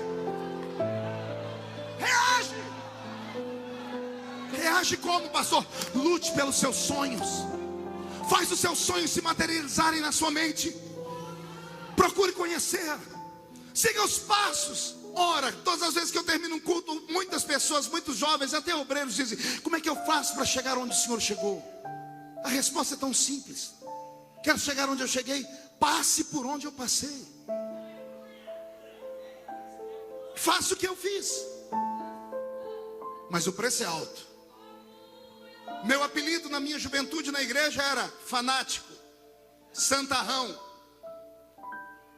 Reage. Reage como, pastor? Lute pelos seus sonhos. Faz os seus sonhos se materializarem na sua mente. Procure conhecer. Siga os passos. Ora, todas as vezes que eu termino um culto, muitas pessoas, muitos jovens, até obreiros dizem, como é que eu faço para chegar onde o Senhor chegou? A resposta é tão simples. Quero chegar onde eu cheguei? Passe por onde eu passei. Faça o que eu fiz. Mas o preço é alto. Meu apelido na minha juventude na igreja era fanático, santarrão,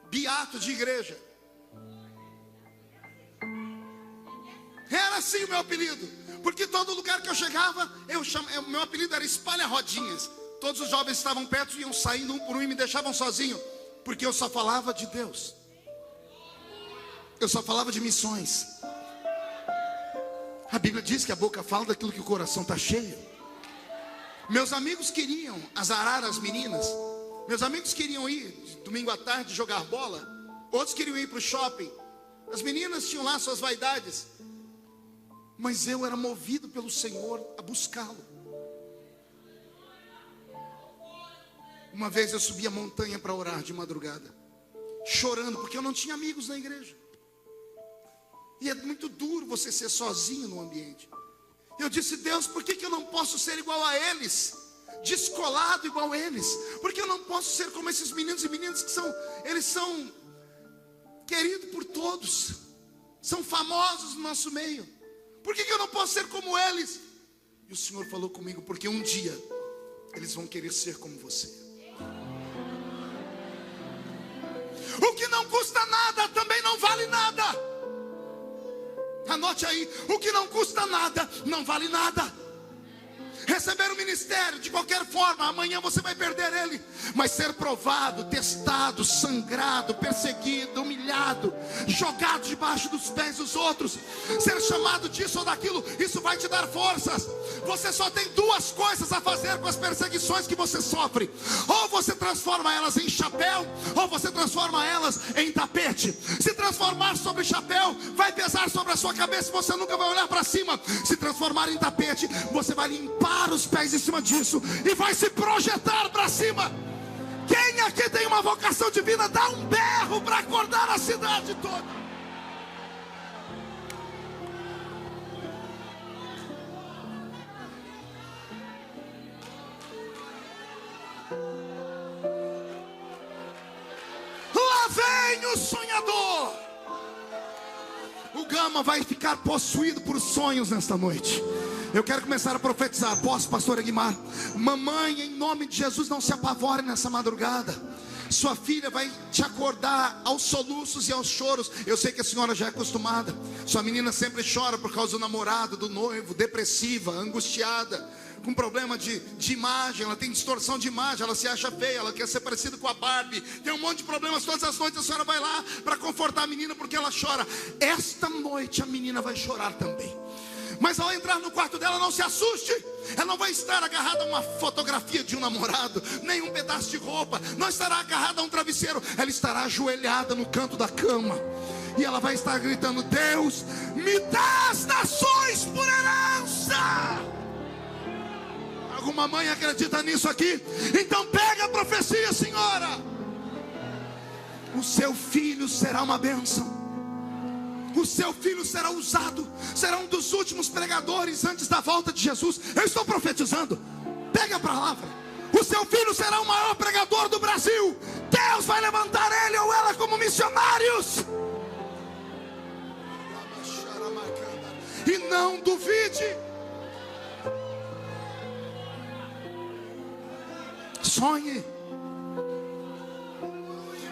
beato de igreja. Era assim o meu apelido, porque todo lugar que eu chegava, meu apelido era espalha-rodinhas. Todos os jovens estavam perto, iam saindo um por um e me deixavam sozinho, porque eu só falava de Deus. Eu só falava de missões. A Bíblia diz que a boca fala daquilo que o coração está cheio. Meus amigos queriam azarar as meninas, Meus amigos queriam ir domingo à tarde jogar bola, outros queriam ir para o shopping. As meninas tinham lá suas vaidades, mas eu era movido pelo Senhor a buscá-lo. Uma vez eu subi a montanha para orar de madrugada, chorando, porque eu não tinha amigos na igreja. E é muito duro você ser sozinho no ambiente. Eu disse: Deus, por que eu não posso ser igual a eles? Descolado igual a eles? Porque eu não posso ser como esses meninos e meninas que eles são queridos por todos, são famosos no nosso meio. Por que eu não posso ser como eles? E o Senhor falou comigo: porque um dia eles vão querer ser como você. O que não custa nada também não vale nada. Anote aí: o que não custa nada não vale nada. Receber o ministério de qualquer forma, amanhã você vai perder ele. Mas ser provado, testado, sangrado, perseguido, humilhado, jogado debaixo dos pés dos outros, ser chamado disso ou daquilo, isso vai te dar forças. Você só tem duas coisas a fazer com as perseguições que você sofre: ou você transforma elas em chapéu, ou você transforma elas em tapete. Se transformar sobre chapéu, vai pesar sobre a sua cabeça e você nunca vai olhar para cima. Se transformar em tapete, você vai limpar os pés em cima disso e vai se projetar para cima. Quem aqui tem uma vocação divina, dá um berro para acordar a cidade toda. Lá vem o sonhador. O Gama vai ficar possuído por sonhos nesta noite. Eu quero começar a profetizar. Posso, pastor Aguimar? Mamãe, em nome de Jesus, não se apavore nessa madrugada. Sua filha vai te acordar aos soluços e aos choros. Eu sei que a senhora já é acostumada. Sua menina sempre chora por causa do namorado, do noivo, depressiva, angustiada, com problema de imagem. Ela tem distorção de imagem, ela se acha feia, ela quer ser parecida com a Barbie. Tem um monte de problemas. Todas as noites a senhora vai lá para confortar a menina porque ela chora. Esta noite a menina vai chorar também. Mas ao entrar no quarto dela, não se assuste. Ela não vai estar agarrada a uma fotografia de um namorado, nem um pedaço de roupa. Não estará agarrada a um travesseiro. Ela estará ajoelhada no canto da cama. E ela vai estar gritando: Deus, me dá as nações por herança. Alguma mãe acredita nisso aqui? Então pega a profecia, senhora. O seu filho será uma bênção. O seu filho será usado, será um dos últimos pregadores antes da volta de Jesus. Eu estou profetizando. Pega a palavra. O seu filho será o maior pregador do Brasil. Deus vai levantar ele ou ela como missionários. E não duvide. Sonhe.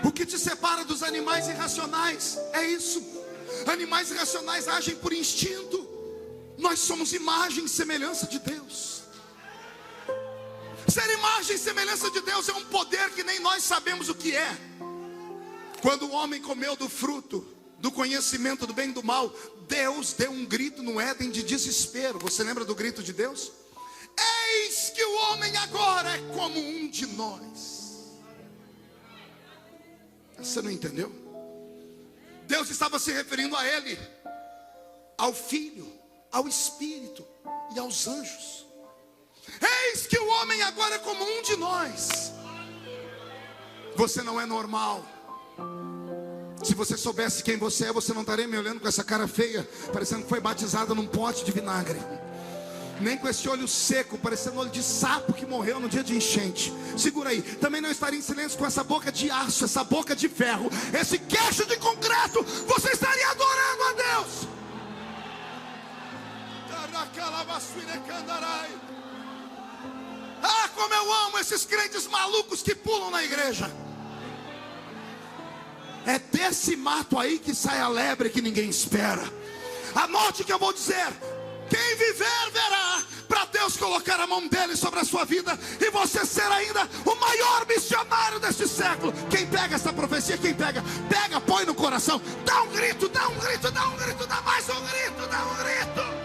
O que te separa dos animais irracionais é isso. Animais irracionais agem por instinto. Nós somos imagem e semelhança de Deus. Ser imagem e semelhança de Deus é um poder que nem nós sabemos o que é. Quando o homem comeu do fruto do conhecimento do bem e do mal, Deus deu um grito no Éden de desespero. Você lembra do grito de Deus? Eis que o homem agora é como um de nós. Você não entendeu? Deus estava se referindo a ele, ao Filho, ao Espírito e aos anjos. Eis que o homem agora é como um de nós. Você não é normal. Se você soubesse quem você é, você não estaria me olhando com essa cara feia, parecendo que foi batizada num pote de vinagre. Nem com esse olho seco, parecendo olho de sapo que morreu no dia de enchente. Segura aí. Também não estaria em silêncio com essa boca de aço, essa boca de ferro, esse queixo de concreto. Você estaria adorando a Deus. Ah, como eu amo esses crentes malucos que pulam na igreja. É desse mato aí que sai a lebre que ninguém espera. Anote o que eu vou dizer. Quem viver verá, para Deus colocar a mão dele sobre a sua vida e você ser ainda o maior missionário deste século. Quem pega essa profecia? Quem pega? Pega, põe no coração. Dá um grito, dá um grito, dá um grito, dá mais um grito, dá um grito.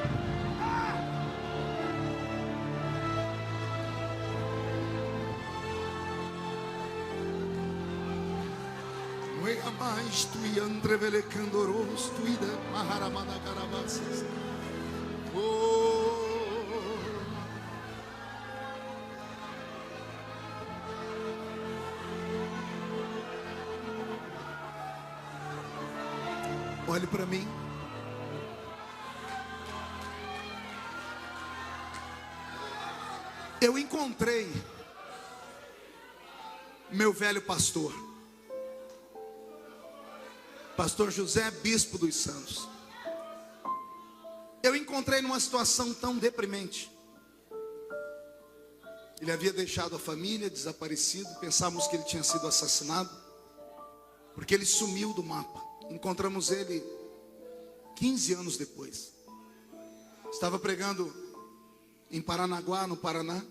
a mais tu e andrevele candoros tu ida maharamada carabasas. Olhe para mim. Eu encontrei meu velho pastor, pastor José, bispo dos Santos. Eu encontrei numa situação tão deprimente. Ele havia deixado a família, desaparecido. Pensávamos que ele tinha sido assassinado, porque ele sumiu do mapa. Encontramos ele 15 anos depois. Estava pregando em Paranaguá, no Paraná,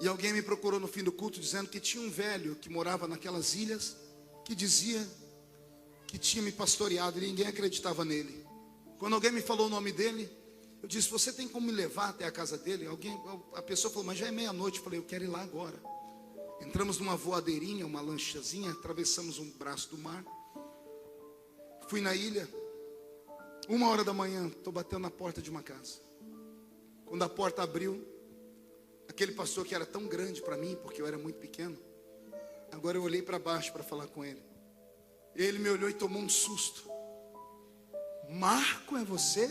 e alguém me procurou no fim do culto dizendo que tinha um velho que morava naquelas ilhas, que dizia que tinha me pastoreado, e ninguém acreditava nele. Quando alguém me falou o nome dele, eu disse: você tem como me levar até a casa dele? A pessoa falou: mas já é meia-noite. Eu falei: eu quero ir lá agora. Entramos numa voadeirinha, uma lanchazinha, atravessamos um braço do mar. Fui na ilha, 1h da manhã, estou batendo na porta de uma casa. Quando a porta abriu, aquele pastor que era tão grande para mim, porque eu era muito pequeno, agora eu olhei para baixo para falar com ele. Ele me olhou e tomou um susto. Marco, é você?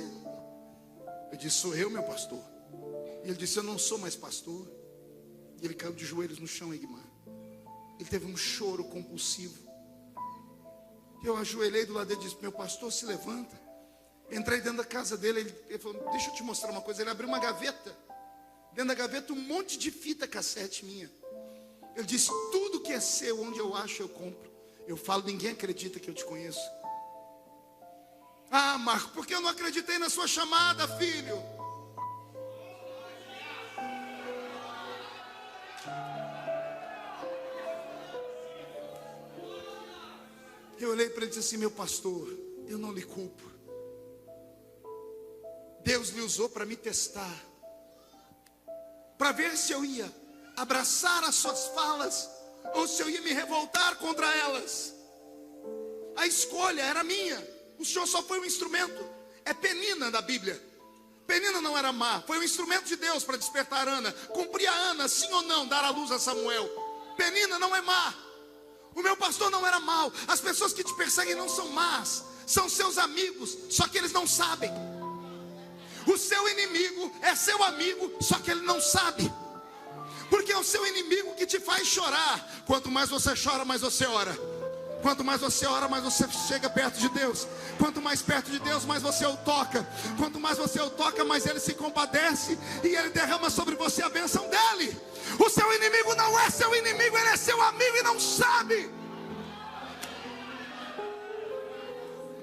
Eu disse: sou eu, meu pastor. E ele disse: eu não sou mais pastor. E ele caiu de joelhos no chão, Egmar. Ele teve um choro compulsivo. Eu ajoelhei do lado dele e disse: meu pastor, se levanta. Entrei dentro da casa dele. Ele falou: deixa eu te mostrar uma coisa. Ele abriu uma gaveta. Dentro da gaveta, um monte de fita cassete minha. Ele disse: tudo que é seu, onde eu acho, eu compro. Eu falo: ninguém acredita que eu te conheço. Ah, Marco, porque eu não acreditei na sua chamada, filho. Eu olhei para ele e disse assim: meu pastor, eu não lhe culpo. Deus lhe usou para me testar, para ver se eu ia abraçar as suas falas ou se eu ia me revoltar contra elas. A escolha era minha. O Senhor só foi um instrumento. É Penina da Bíblia. Penina não era má, foi um instrumento de Deus para despertar Ana. Cumpria Ana, sim ou não, dar a luz a Samuel. Penina não é má. O meu pastor não era mau. As pessoas que te perseguem não são más, são seus amigos, só que eles não sabem. O seu inimigo é seu amigo, só que ele não sabe. Porque é o seu inimigo que te faz chorar. Quanto mais você chora, mais você ora. Quanto mais você ora, mais você chega perto de Deus. Quanto mais perto de Deus, mais você o toca. Quanto mais você o toca, mais ele se compadece e ele derrama sobre você a bênção dele. O seu inimigo não é seu inimigo, ele é seu amigo e não sabe.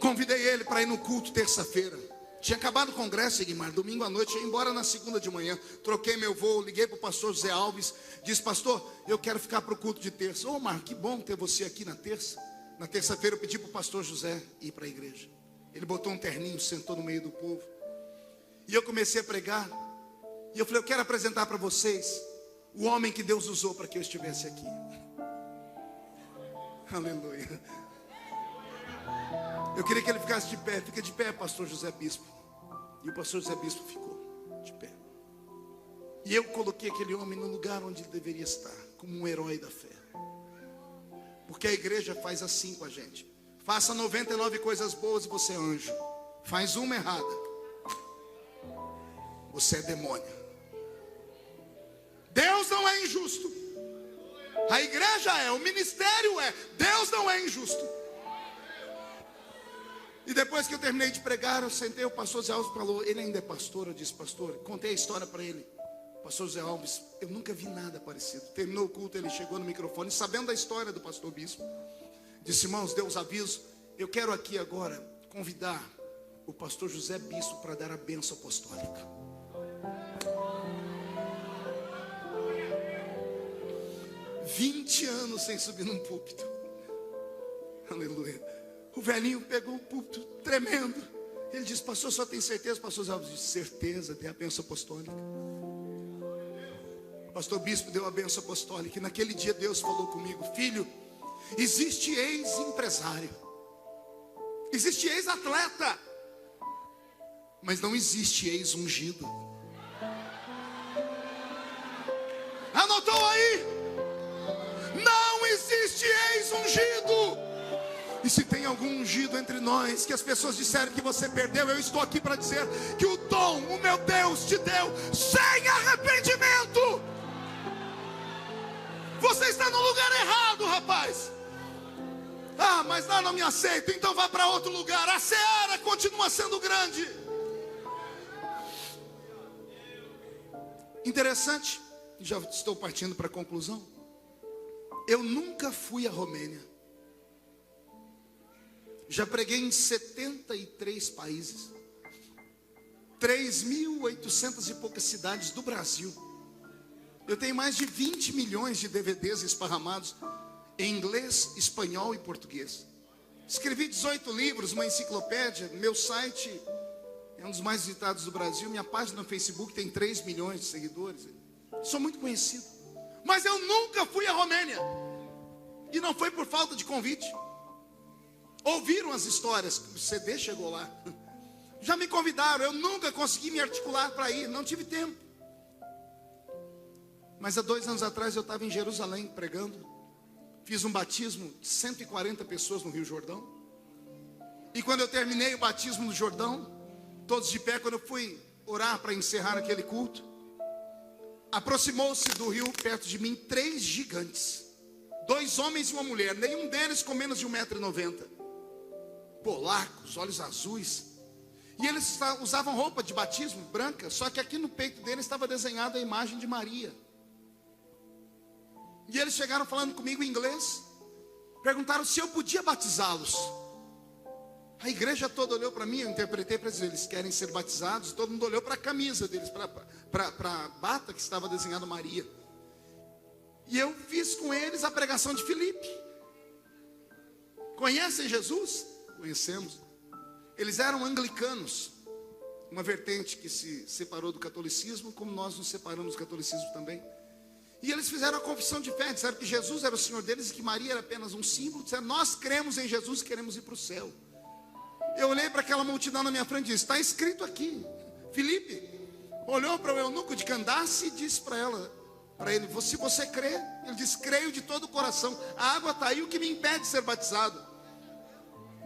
Convidei ele para ir no culto terça-feira. Tinha acabado o congresso, Guimar, domingo à noite, eu ia embora na segunda de manhã. Troquei meu voo, liguei para o pastor José Alves. Disse: pastor, eu quero ficar para o culto de terça. Ô, Marco, que bom ter você aqui na terça. Na terça-feira eu pedi para o pastor José ir para a igreja. Ele botou um terninho, sentou no meio do povo. E eu comecei a pregar. E eu falei: eu quero apresentar para vocês o homem que Deus usou para que eu estivesse aqui. Aleluia. Eu queria que ele ficasse de pé. Fica de pé, pastor José Bispo. E o pastor José Bispo ficou de pé. E eu coloquei aquele homem no lugar onde ele deveria estar, como um herói da fé. Porque a igreja faz assim com a gente. Faça 99 coisas boas e você é anjo. Faz uma errada, você é demônio. Deus não é injusto. A igreja é, o ministério é. Deus não é injusto. E depois que eu terminei de pregar, eu sentei, o pastor Zé Alves falou: ele ainda é pastor? Eu disse: pastor, contei a história para ele. Pastor Zé Alves, eu nunca vi nada parecido. Terminou o culto, ele chegou no microfone, sabendo da história do pastor Bispo. Disse: irmãos, Deus aviso, eu quero aqui agora convidar o pastor José Bispo para dar a bênção apostólica. "20 anos sem subir num púlpito." Aleluia. O velhinho pegou o púlpito tremendo. Ele disse: pastor, só tem certeza? Pastor Zé Alves disse: certeza, dê a bênção apostólica. Pastor Bispo deu a bênção apostólica. E naquele dia Deus falou comigo: filho, Existe ex-empresário, existe ex-atleta, mas não existe ex-ungido. Anotou aí? Não existe ex-ungido. E se tem algum ungido entre nós, que as pessoas disseram que você perdeu, eu estou aqui para dizer que o dom, o meu Deus te deu sem arrependimento. Você está no lugar errado, rapaz. Ah, mas lá não me aceito, então vá para outro lugar. A seara continua sendo grande. Interessante, já estou partindo para a conclusão. Eu nunca fui à Romênia. Já preguei em 73 países, 3.800 e poucas cidades do Brasil. Eu tenho mais de 20 milhões de DVDs esparramados em inglês, espanhol e português. Escrevi 18 livros, uma enciclopédia. Meu site é um dos mais visitados do Brasil. Minha página no Facebook tem 3 milhões de seguidores. Sou muito conhecido. Mas eu nunca fui à Romênia. E não foi por falta de convite. Ouviram as histórias, o CD chegou lá. Já me convidaram, eu nunca consegui me articular para ir, não tive tempo. Mas há 2 anos atrás eu estava em Jerusalém pregando. Fiz um batismo de 140 pessoas no Rio Jordão. E quando eu terminei o batismo no Jordão, todos de pé, quando eu fui orar para encerrar aquele culto, aproximou-se do rio perto de mim 3 gigantes. 2 homens e uma mulher, nenhum deles com menos de 1,90 m. Polacos, olhos azuis. E eles usavam roupa de batismo branca, só que aqui no peito deles estava desenhada a imagem de Maria. E eles chegaram falando comigo em inglês, perguntaram se eu podia batizá-los. A igreja toda olhou para mim, eu interpretei para eles querem ser batizados. Todo mundo olhou para a camisa deles, para a bata que estava desenhada Maria. E eu fiz com eles a pregação de Filipe. Conhecem Jesus? Conhecemos. Eles eram anglicanos, uma vertente que se separou do catolicismo, como nós nos separamos do catolicismo também. E eles fizeram a confissão de fé, disseram que Jesus era o Senhor deles e que Maria era apenas um símbolo. Disseram, nós cremos em Jesus e queremos ir para o céu. Eu olhei para aquela multidão na minha frente e disse, está escrito aqui. Filipe olhou para o eunuco de Candace e disse para ele, se você crê, ele disse, creio de todo o coração. A água está aí, o que me impede de ser batizado?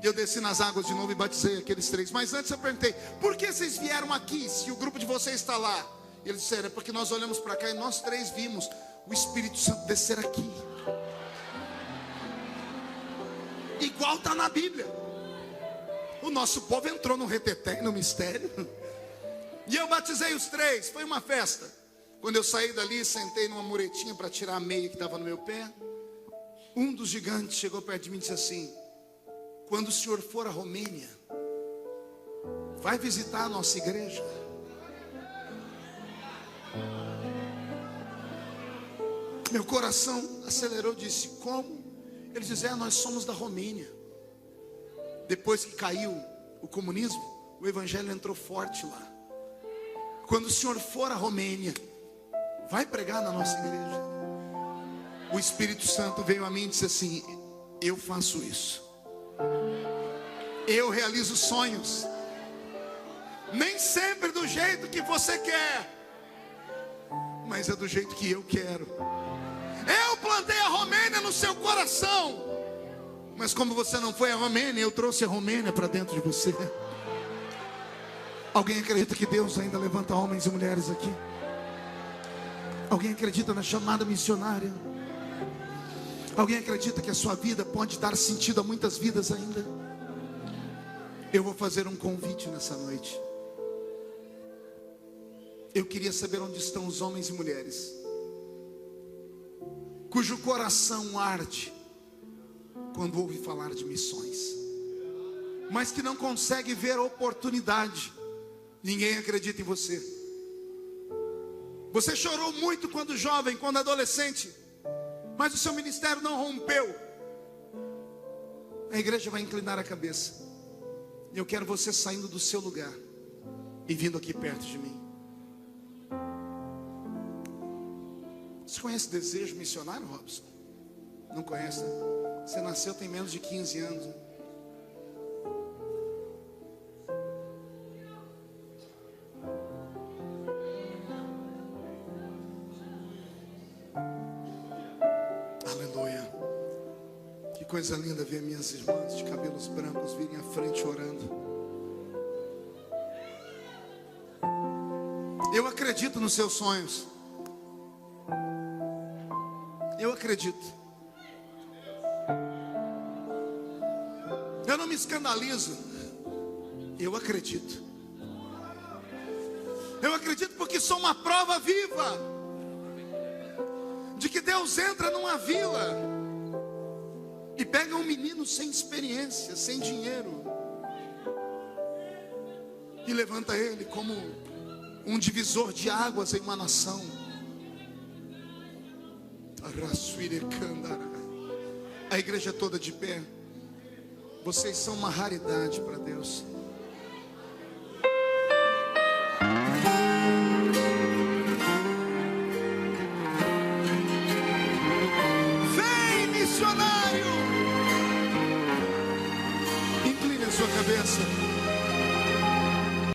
E eu desci nas águas de novo e batizei aqueles 3. Mas antes eu perguntei, por que vocês vieram aqui se o grupo de vocês está lá? E eles disseram, é porque nós olhamos para cá e nós 3 vimos o Espírito Santo descer aqui. Igual está na Bíblia. O nosso povo entrou no reteté, no mistério. E eu batizei os 3, foi uma festa. Quando eu saí dali, sentei numa muretinha para tirar a meia que estava no meu pé. Um dos gigantes chegou perto de mim e disse assim, quando o senhor for à Romênia, vai visitar a nossa igreja? Meu coração acelerou, disse, como? Ele disse, nós somos da Romênia. Depois que caiu o comunismo, o evangelho entrou forte lá. Quando o senhor for à Romênia, vai pregar na nossa igreja. O Espírito Santo veio a mim e disse assim, eu faço isso. Eu realizo sonhos. Nem sempre do jeito que você quer, mas é do jeito que eu quero. Eu plantei a Romênia no seu coração, mas como você não foi à Romênia, eu trouxe a Romênia para dentro de você. Alguém acredita que Deus ainda levanta homens e mulheres aqui? Alguém acredita na chamada missionária? Alguém acredita que a sua vida pode dar sentido a muitas vidas ainda? Eu vou fazer um convite nessa noite. Eu queria saber onde estão os homens e mulheres cujo coração arde quando ouve falar de missões, mas que não consegue ver a oportunidade. Ninguém acredita em você. Você chorou muito quando jovem, quando adolescente, mas o seu ministério não rompeu. A igreja vai inclinar a cabeça. Eu quero você saindo do seu lugar e vindo aqui perto de mim. Você conhece Desejo Missionário, Robson? Não conhece, né? Você nasceu tem menos de 15 anos. Né? Aleluia. Que coisa linda ver minhas irmãs de cabelos brancos virem à frente orando. Eu acredito nos seus sonhos. Eu acredito. Eu não me escandalizo. Eu acredito. Eu acredito porque sou uma prova viva de que Deus entra numa vila e pega um menino sem experiência, sem dinheiro, e levanta ele como um divisor de águas em uma nação. A igreja toda de pé. Vocês são uma raridade para Deus.